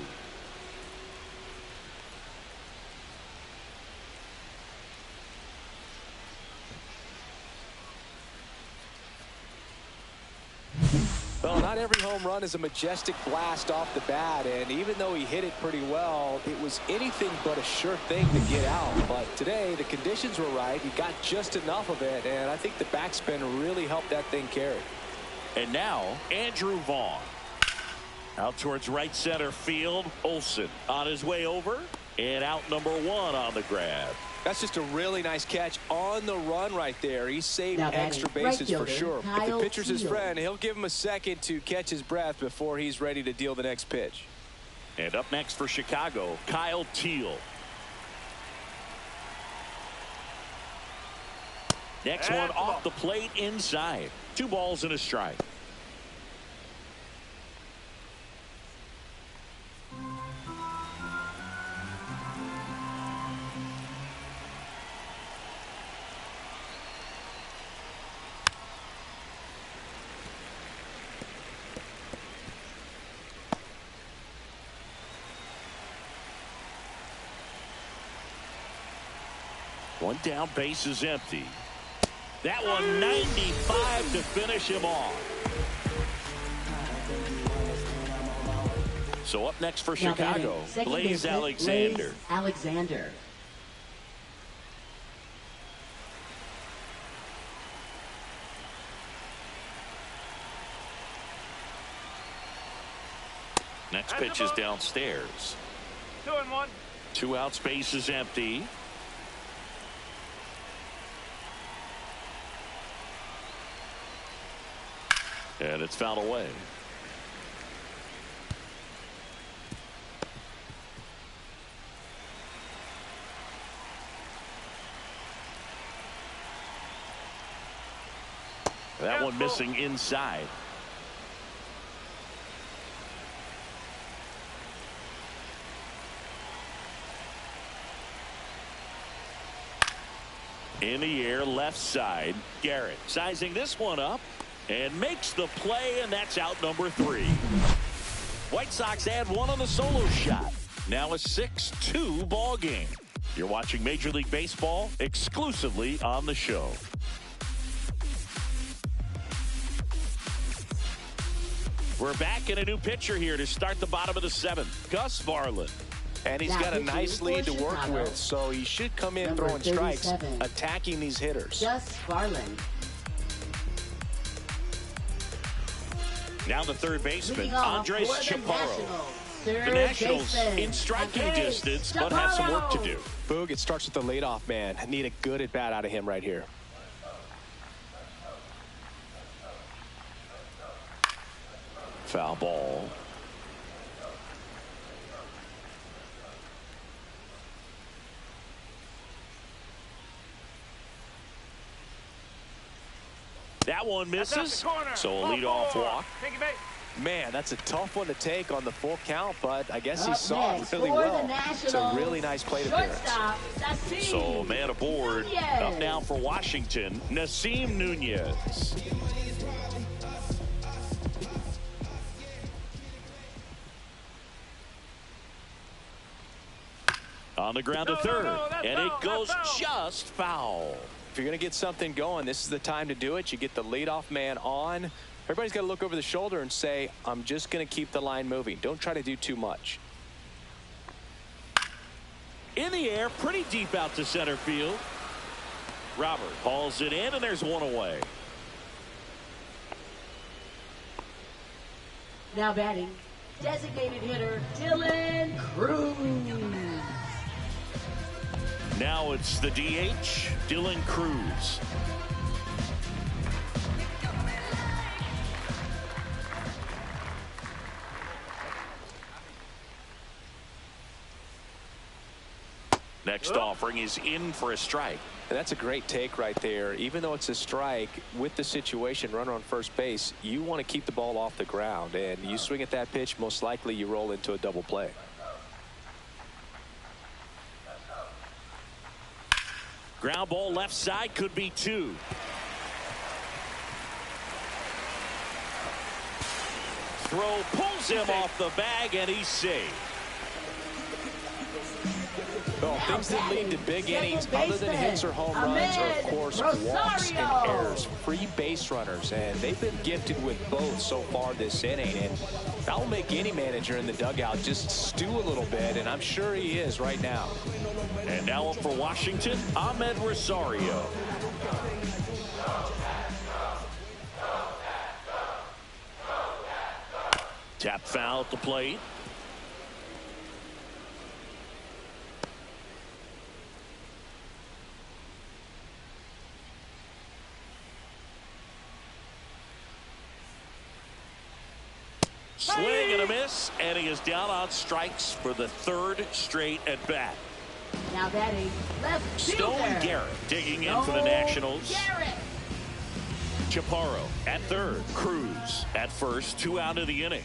Well, not every home run is a majestic blast off the bat, and even though he hit it pretty well, it was anything but a sure thing to get out. But today, the conditions were right. He got just enough of it, and I think the backspin really helped that thing carry. And now, Andrew Vaughn. Out towards right center field. Olsen on his way over, and out number 1 on the grab. That's just a really nice catch on the run right there. He saved Now extra batting bases right for fielder, sure. If the Kyle pitcher's his Teel. friend, he'll give him a second to catch his breath before he's ready to deal the next pitch. And up next for Chicago, Kyle Teel. Next one off the plate inside. 2 balls and a strike. One down, base is empty. That one 95 to finish him off. So up next for Now batting Chicago, second Blaze baseman, Alexander. Blaze Alexander. Next pitch is downstairs. 2-1. 2 outs, base is empty. And it's fouled away. That one missing inside. In the air, left side. Garrett sizing this one up and makes the play, and that's out number 3. White Sox add 1 on the solo shot. Now a 6-2 ball game. You're watching Major League Baseball exclusively on the show. We're back in a new pitcher here to start the bottom of the 7th. Gus Varlin. And he's got a nice lead to work with, so he should come in throwing strikes, attacking these hitters. Gus Varlin. Now the third baseman, Andres Chaparro. The Third Nationals baseman, in striking Andres distance, but have some work to Chaparro. do. Boog, it starts with the leadoff man. Need a good at-bat out of him right here. Foul ball. That one misses, so a leadoff walk. Take it back. Man, that's a tough one to take on the full count, but I guess he Up saw next it really for the well. It's a Nationals, really nice plate appearance. shortstop, Nasim So man aboard. Nunez. Up now for Washington, Nasim Nunez. On the ground to third, and it goes just foul. If you're going to get something going, this is the time to do it. You get the leadoff man on. Everybody's got to look over the shoulder and say, I'm just going to keep the line moving. Don't try to do too much. In the air, pretty deep out to center field. Robert hauls it in, and there's one away. Now batting, designated hitter Dylan Cruz. Now it's the DH, Dylan Cruz. Next offering is in for a strike. And that's a great take right there. Even though it's a strike, with the situation, runner on first base, you want to keep the ball off the ground. And you swing at that pitch, most likely you roll into a double play. Ground ball left side, could be 2. Throw pulls him off the bag, and he's safe. Well, things that lead to big innings other than hits or home runs are, of course, walks and errors. Free base runners, and they've been gifted with both so far this inning. And that will make any manager in the dugout just stew a little bit, and I'm sure he is right now. And now up for Washington, Ahmed Rosario. Tap foul at the plate. Swing and a miss, and he is down on strikes for the 3rd straight at bat. Now batting, left Stone fielder Garrett digging in for the Nationals. Garrett. Chaparro at 3rd, Cruz at 1st, 2 out of the inning.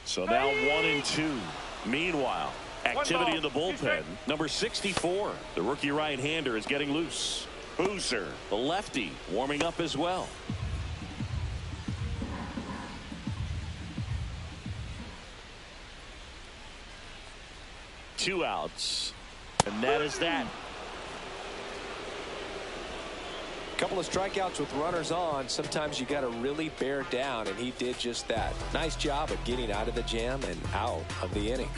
So now 1-2. Meanwhile, activity in the bullpen. Number 64, the rookie right-hander, is getting loose. Boozer, the lefty, warming up as well. Two outs, and that is that. Couple of strikeouts with runners on. Sometimes you got to really bear down, and he did just that. Nice job of getting out of the jam and out of the inning.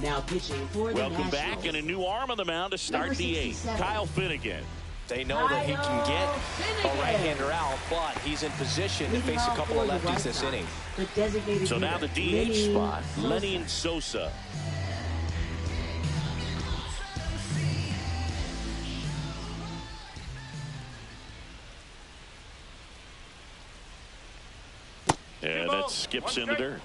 Now pitching for the Welcome Nationals. back, and a new arm on the mound to start the 8th. Kyle Finnegan. They know that he can get a right-hander out, but he's in position to face a couple of lefties this inning. The designated So now the hitter, DH Lenny spot, Sosa. Lenny Sosa. And that skips into dirt.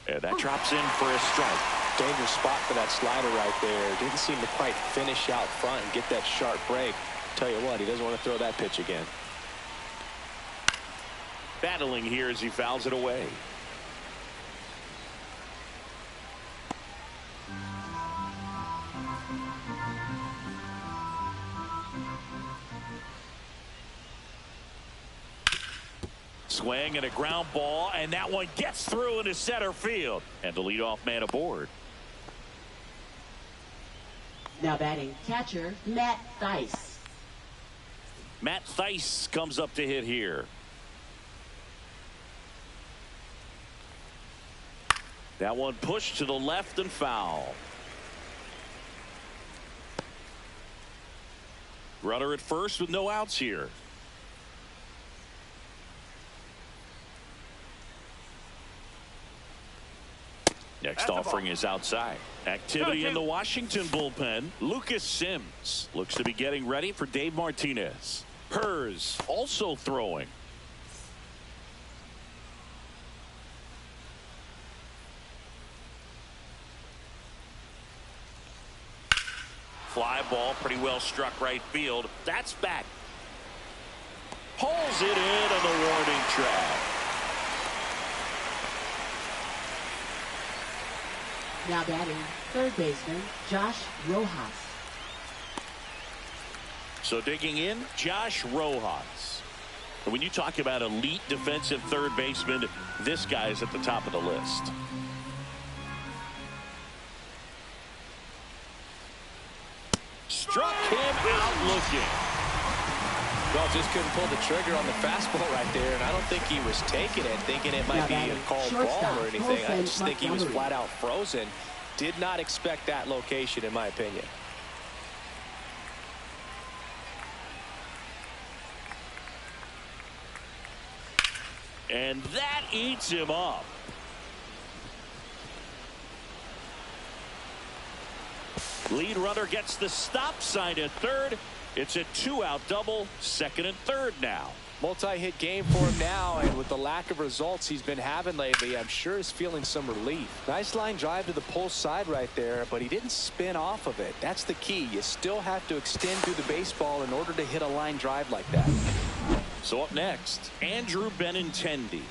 And that drops in for a strike. Dangerous spot for that slider right there. Didn't seem to quite finish out front and get that sharp break. Tell you what, he doesn't want to throw that pitch again. Battling here as he fouls it away. Swing and a ground ball, and that one gets through into center field. And the leadoff man aboard. Now batting catcher, Matt Thaiss. Matt Thaiss comes up to hit here. That one pushed to the left and foul. Runner at first with no outs here. Next offering is outside. Activity in the Washington bullpen. Lucas Sims looks to be getting ready for Dave Martinez. Hers also throwing. Fly ball pretty well struck right field. That's back. Pulls it in on the warning track. Now batting third baseman, Josh Rojas. So digging in, Josh Rojas. And when you talk about elite defensive third baseman, this guy is at the top of the list. Struck him out looking. Well, just couldn't pull the trigger on the fastball right there, and I don't think he was taking it, thinking it might be a called ball or anything. I just think he was flat out frozen. Did not expect that location, in my opinion. And that eats him up. Lead runner gets the stop sign at third. It's a 2-out double, second and third now. Multi-hit game for him now, and with the lack of results he's been having lately, I'm sure he's feeling some relief. Nice line drive to the pull side right there, but he didn't spin off of it. That's the key. You still have to extend through the baseball in order to hit a line drive like that. So up next, Andrew Benintendi.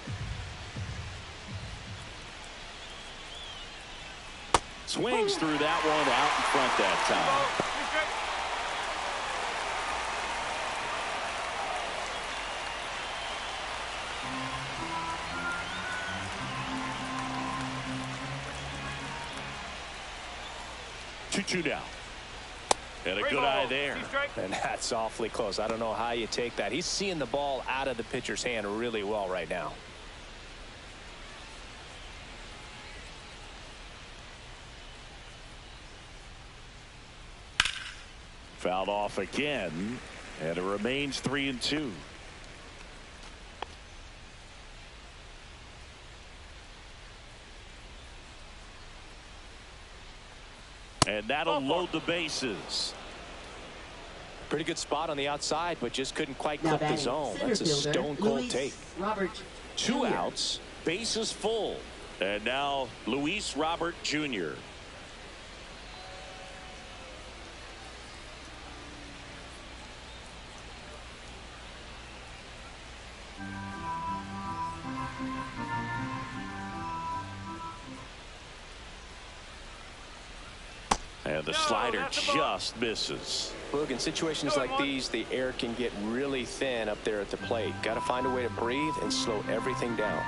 Swings through that one out in front that time. 2-2 now. And a good eye there. And that's awfully close. I don't know how you take that. He's seeing the ball out of the pitcher's hand really well right now. Fouled off again, and it remains 3-2. And that'll load the bases. Pretty good spot on the outside, but just couldn't quite clip the zone. That's a stone cold take. Two outs, bases full. And now Luis Robert Jr. And the slider just misses. Look, in situations like these, the air can get really thin up there at the plate. Got to find a way to breathe and slow everything down.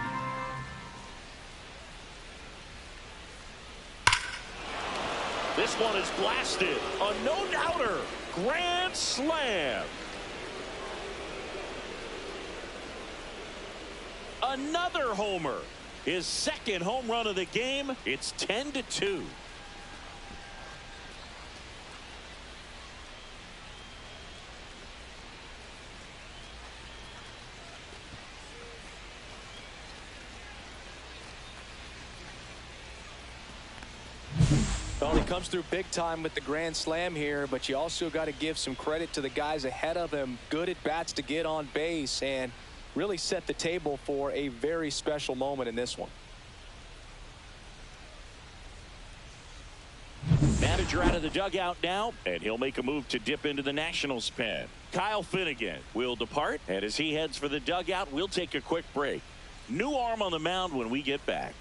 This one is blasted. A no-doubter. Grand slam. Another homer. His second home run of the game. It's 10-2. Well, he comes through big time with the grand slam here, but you also got to give some credit to the guys ahead of him. Good at bats to get on base and really set the table for a very special moment in this one. Manager out of the dugout now, and he'll make a move to dip into the Nationals pen. Kyle Finnegan will depart, and as he heads for the dugout, we'll take a quick break. New arm on the mound when we get back.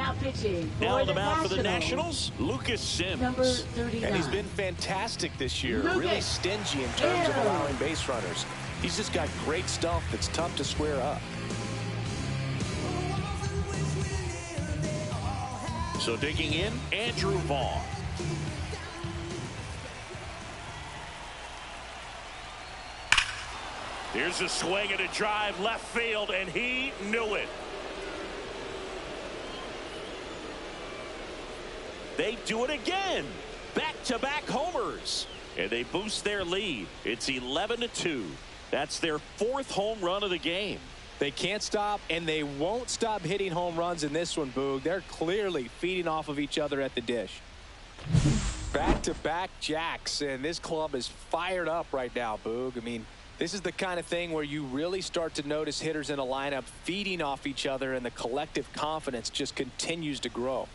Now pitching for Now on the the mound for the Nationals, Nationals, Lucas number Sims. 39. And he's been fantastic this year. Lucas. Really stingy in terms of allowing base runners. He's just got great stuff that's tough to square up. So digging in, Andrew Vaughn. Here's a swing and a drive left field, and he knew it. They do it again. Back-to-back homers. And they boost their lead. It's 11-2. That's their 4th home run of the game. They can't stop, and they won't stop hitting home runs in this one, Boog. They're clearly feeding off of each other at the dish. Back-to-back jacks, and this club is fired up right now, Boog. I mean, this is the kind of thing where you really start to notice hitters in a lineup feeding off each other, and the collective confidence just continues to grow.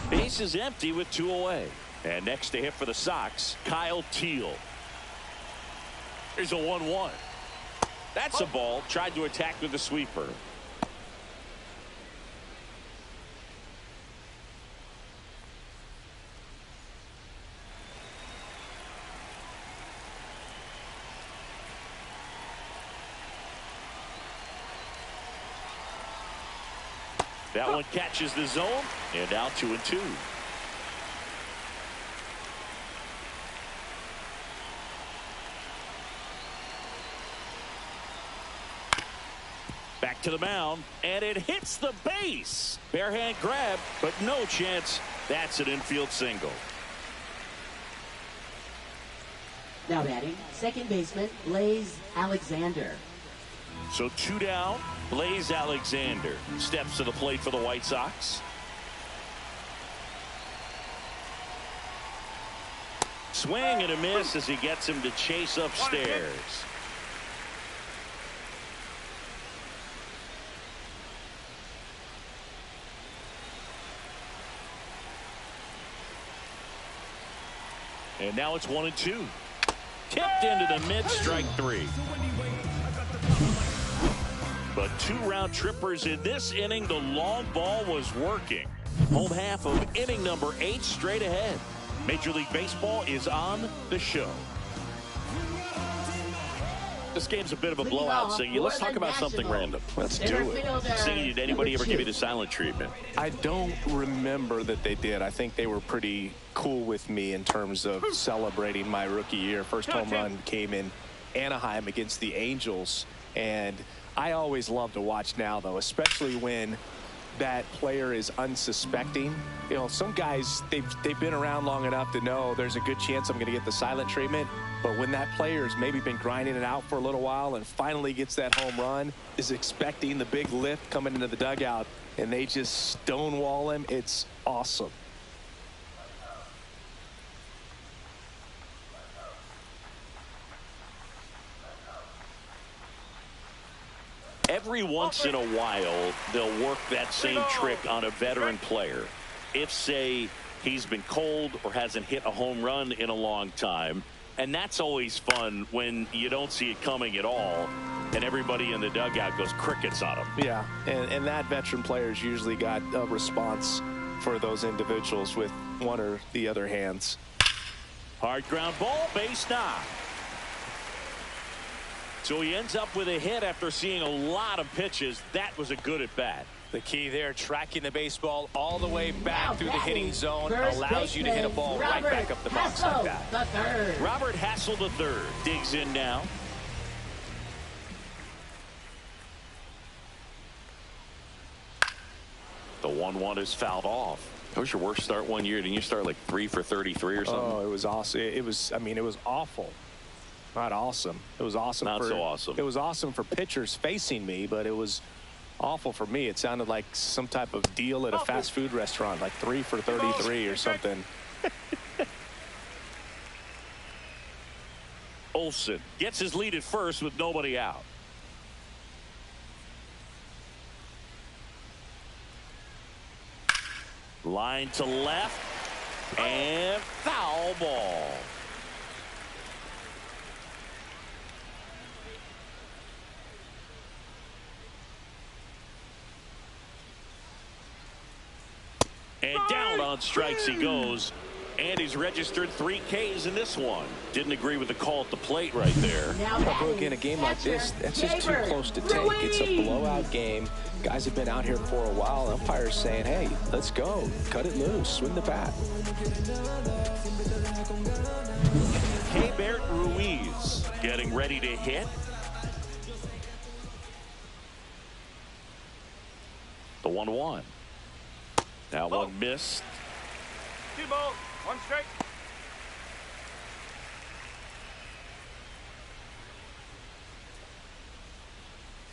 Base is empty with 2 away. And next to hit for the Sox, Kyle Teal. Here's a 1-1. That's a ball. Tried to attack with the sweeper. That one catches the zone, and now 2-2. Back to the mound, and it hits the base. Bare hand grab, but no chance. That's an infield single. Now batting, second baseman, Blaze Alexander. So 2 down. Blaze Alexander steps to the plate for the White Sox. Swing and a miss as he gets him to chase upstairs. And now it's 1-2. Tipped into the mid, strike 3. But 2 round trippers in this inning. The long ball was working. Home half of inning number 8 straight ahead. Major League Baseball is on the show. This game's a bit of a blowout, Singy. Let's talk about something random. Let's do it. Singy, did anybody ever give you the silent treatment? I don't remember that they did. I think they were pretty cool with me in terms of celebrating my rookie year. First home run came in Anaheim against the Angels, and I always love to watch now, though, especially when that player is unsuspecting. You know, some guys, they've been around long enough to know there's a good chance I'm going to get the silent treatment. But when that player's maybe been grinding it out for a little while and finally gets that home run, is expecting the big lift coming into the dugout, and they just stonewall him, it's awesome. Every once in a while, they'll work that same trick on a veteran player. If, say, he's been cold or hasn't hit a home run in a long time. And that's always fun when you don't see it coming at all, and everybody in the dugout goes crickets on him. Yeah, and that veteran player's usually got a response for those individuals with one or the other hands. Hard ground ball, base knock. So he ends up with a hit after seeing a lot of pitches. That was a good at bat. The key there, tracking the baseball all the way back through the hitting zone, allows you to hit a ball right back up the box like that. Robert Hassel III digs in now. The 1-1 is fouled off. That was your worst start one year. Didn't you start like 3 for 33 or something? Oh, it was awesome. It was, I mean, it was awful. Not awesome. It was awesome. Not so awesome. It was awesome for pitchers facing me, but it was awful for me. It sounded like some type of deal at a fast food restaurant, like 3 for 33 or something. Olsen gets his lead at first with nobody out. Line to left, and foul ball. And down on strikes he goes. And he's registered 3 Ks in this one. Didn't agree with the call at the plate right there. Again, a game like this, that's just too close to take. It's a blowout game. Guys have been out here for a while. Umpire's saying, hey, let's go. Cut it loose. Swing the bat. Keibert Ruiz getting ready to hit. The 1-1. Now one missed. 2 balls, 1 strike.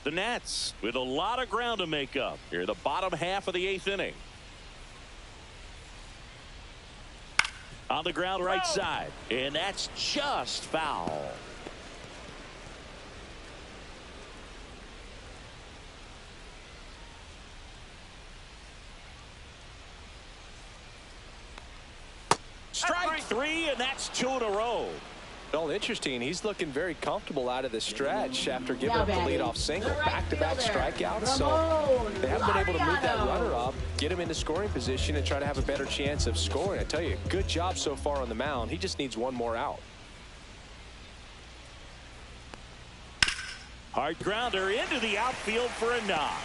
The Nats with a lot of ground to make up here in the bottom half of the 8th inning. On the ground right side, and that's just foul. Strike 3, and that's 2 in a row. Well, interesting. He's looking very comfortable out of the stretch after giving up the leadoff single. Back-to-back strikeouts, so they haven't been able to move that runner up, get him into scoring position, and try to have a better chance of scoring. I tell you, good job so far on the mound. He just needs 1 more out. Hard grounder into the outfield for a knock.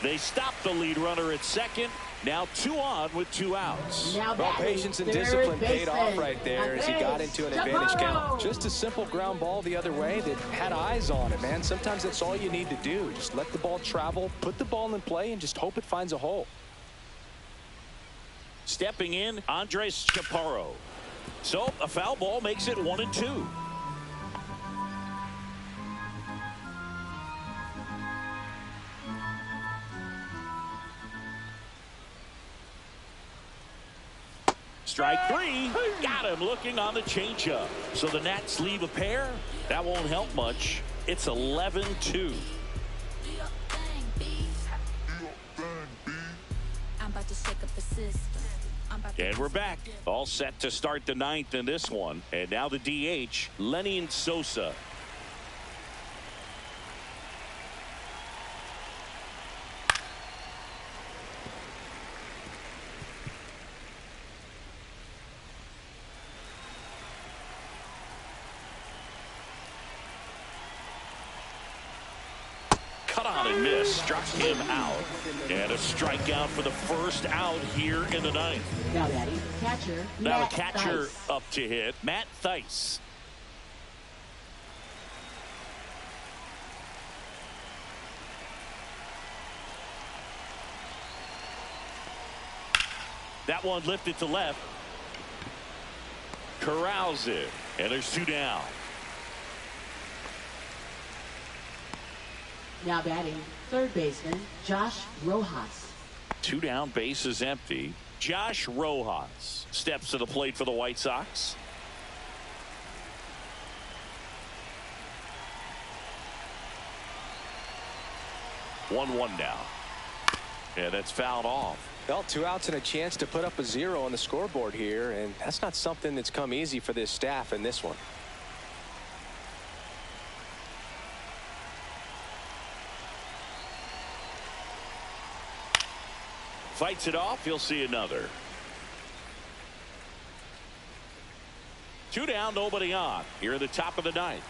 They stop the lead runner at second. Now 2 on with 2 outs. Well, patience and discipline paid off right there as he got into an advantage count. Just a simple ground ball the other way that had eyes on it, man. Sometimes that's all you need to do. Just let the ball travel, put the ball in play, and just hope it finds a hole. Stepping in, Andres Chaparro. So a foul ball makes it 1-2. Strike 3. Got him looking on the changeup. So the Nats leave a pair. That won't help much. It's 11-2. And we're back. All set to start the 9th in this one. And now the DH, Lenny Sosa. Cut on and miss, struck him out. And a strikeout for the first out here in the 9th. Now batting, catcher. Now a catcher up to hit, Matt Thaiss. That one lifted to left. Corrals it, and there's 2 down. Now batting, third baseman, Josh Rojas. 2 down, base is empty. Josh Rojas steps to the plate for the White Sox. One now. And that's fouled off. Well, 2 outs and a chance to put up a 0 on the scoreboard here, and that's not something that's come easy for this staff in this one. Fights it off. You'll see another. 2 down, nobody on. Here at the top of the 9th.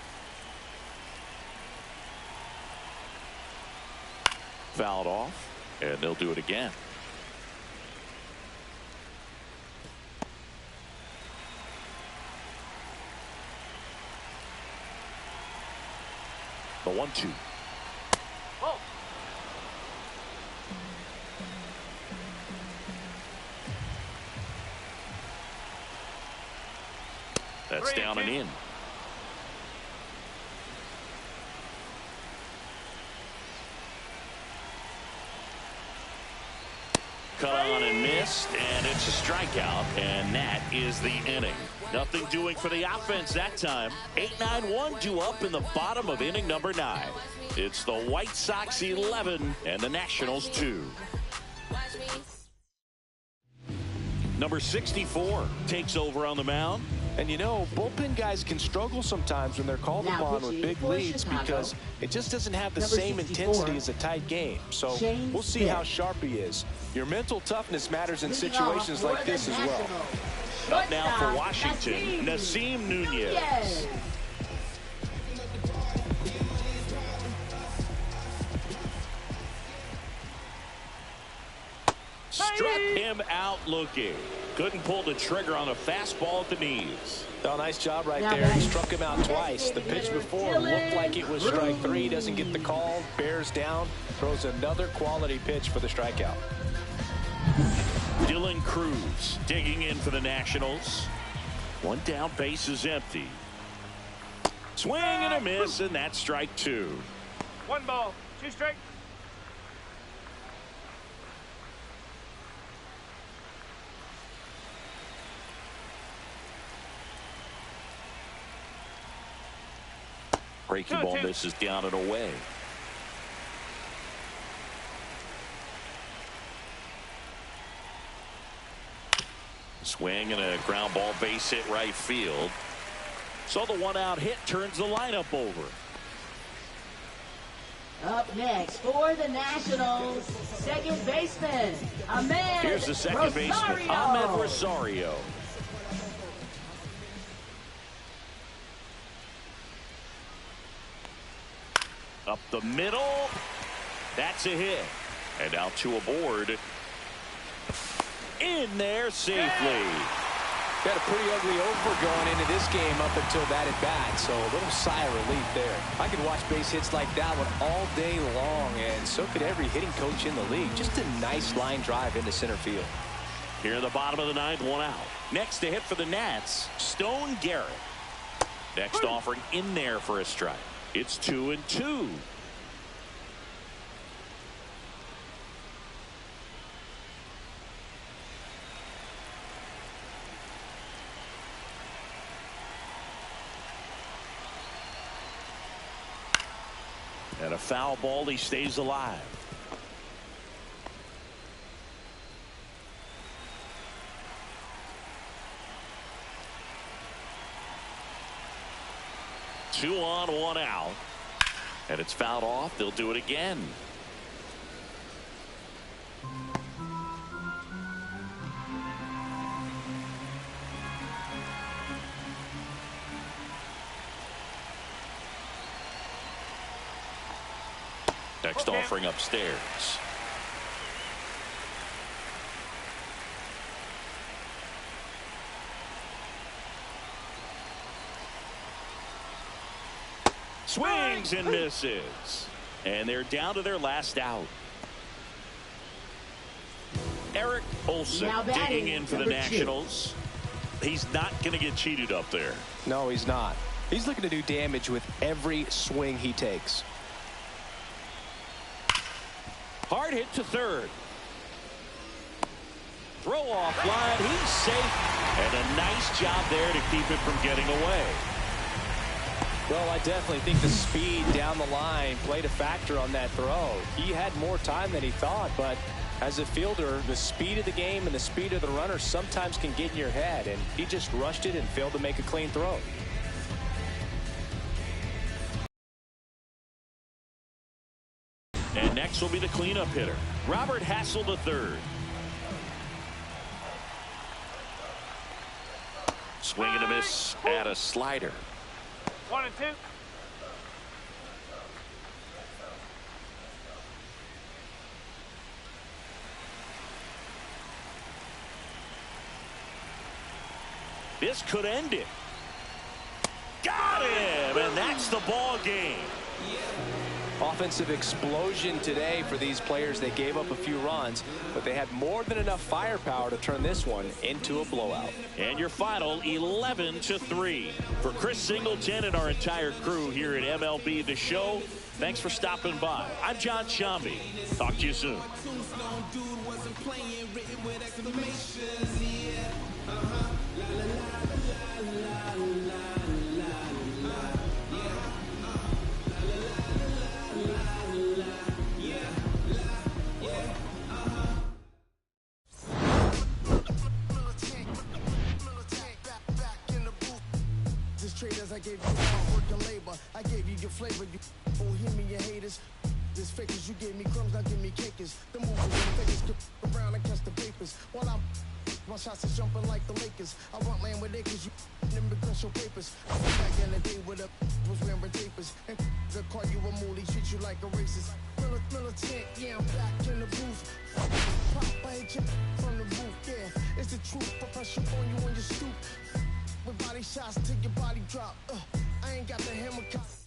Fouled off, and they'll do it again. The 1-2. Oh. That's down and in. Cut on and missed, and it's a strikeout, and that is the inning. Nothing doing for the offense that time. 8-9-1 due up in the bottom of inning number 9. It's the White Sox 11 and the Nationals 2. Number 64 takes over on the mound. And you know, bullpen guys can struggle sometimes when they're called upon with big leads because it just doesn't have the same intensity as a tight game. So we'll see how sharp he is. Your mental toughness matters in situations like this as well. Up now for Washington, Nasim Nunez. Struck him out looking. Couldn't pull the trigger on a fastball at the knees. Oh, nice job right there. He struck him out twice. The pitch before looked like it was strike three. Doesn't get the call. Bears down. Throws another quality pitch for the strikeout. Dylan Cruz digging in for the Nationals. One down, base is empty. Swing and a miss, and that's strike two. 1 ball, 2 strikes. Breaking ball misses down and away. Swing and a ground ball, base hit right field. So the 1-out hit turns the lineup over. Up next for the Nationals, second baseman, Ahmed Here's the second baseman, Ahmed Rosario. Up the middle. That's a hit. And now 2 aboard. In there safely. Got a pretty ugly over going into this game up until that at bat, so a little sigh of relief there. I could watch base hits like that one all day long, and so could every hitting coach in the league. Just a nice line drive into center field. Here in the bottom of the 9th, 1 out. Next to hit for the Nats, Stone Garrett. Next offering in there for a strike. It's 2-2. And a foul ball, he stays alive. Two on, 1 out. And it's fouled off. They'll do it again. Next offering upstairs. Swings and misses. And they're down to their last out. Eric Olson digging in for the Nationals. He's not going to get cheated up there. No, he's not. He's looking to do damage with every swing he takes. Hard hit to third. Throw off line. He's safe. And a nice job there to keep it from getting away. Well, I definitely think the speed down the line played a factor on that throw. He had more time than he thought, but as a fielder, the speed of the game and the speed of the runner sometimes can get in your head, and he just rushed it and failed to make a clean throw. And next will be the cleanup hitter, Robert Hassel III. Swing and a miss at a slider. 1-2. This could end it. Got him, and that's the ball game. Offensive explosion today for these players. They gave up a few runs, but they had more than enough firepower to turn this one into a blowout. And your final 11-3. For Chris Singleton and our entire crew here at MLB The Show, thanks for stopping by. I'm John Shambi. Talk to you soon. gave you hard work and labor. I gave you your flavor. You hear me, your haters. This fakers, you gave me crumbs, now give me cakers. The movers and fakers get around and catch the papers. While I'm my shots is jumping like the Lakers. I want land with acres, you them because your papers. I went back in the day with a was wearing tapers. And they call you a moody, treat you like a racist. Militant, yeah, I'm back in the booth. Pop, I hit you from the roof, yeah. It's the truth, I press you on you on your stoop. With body shots till your body drop. I ain't got the hammer cop.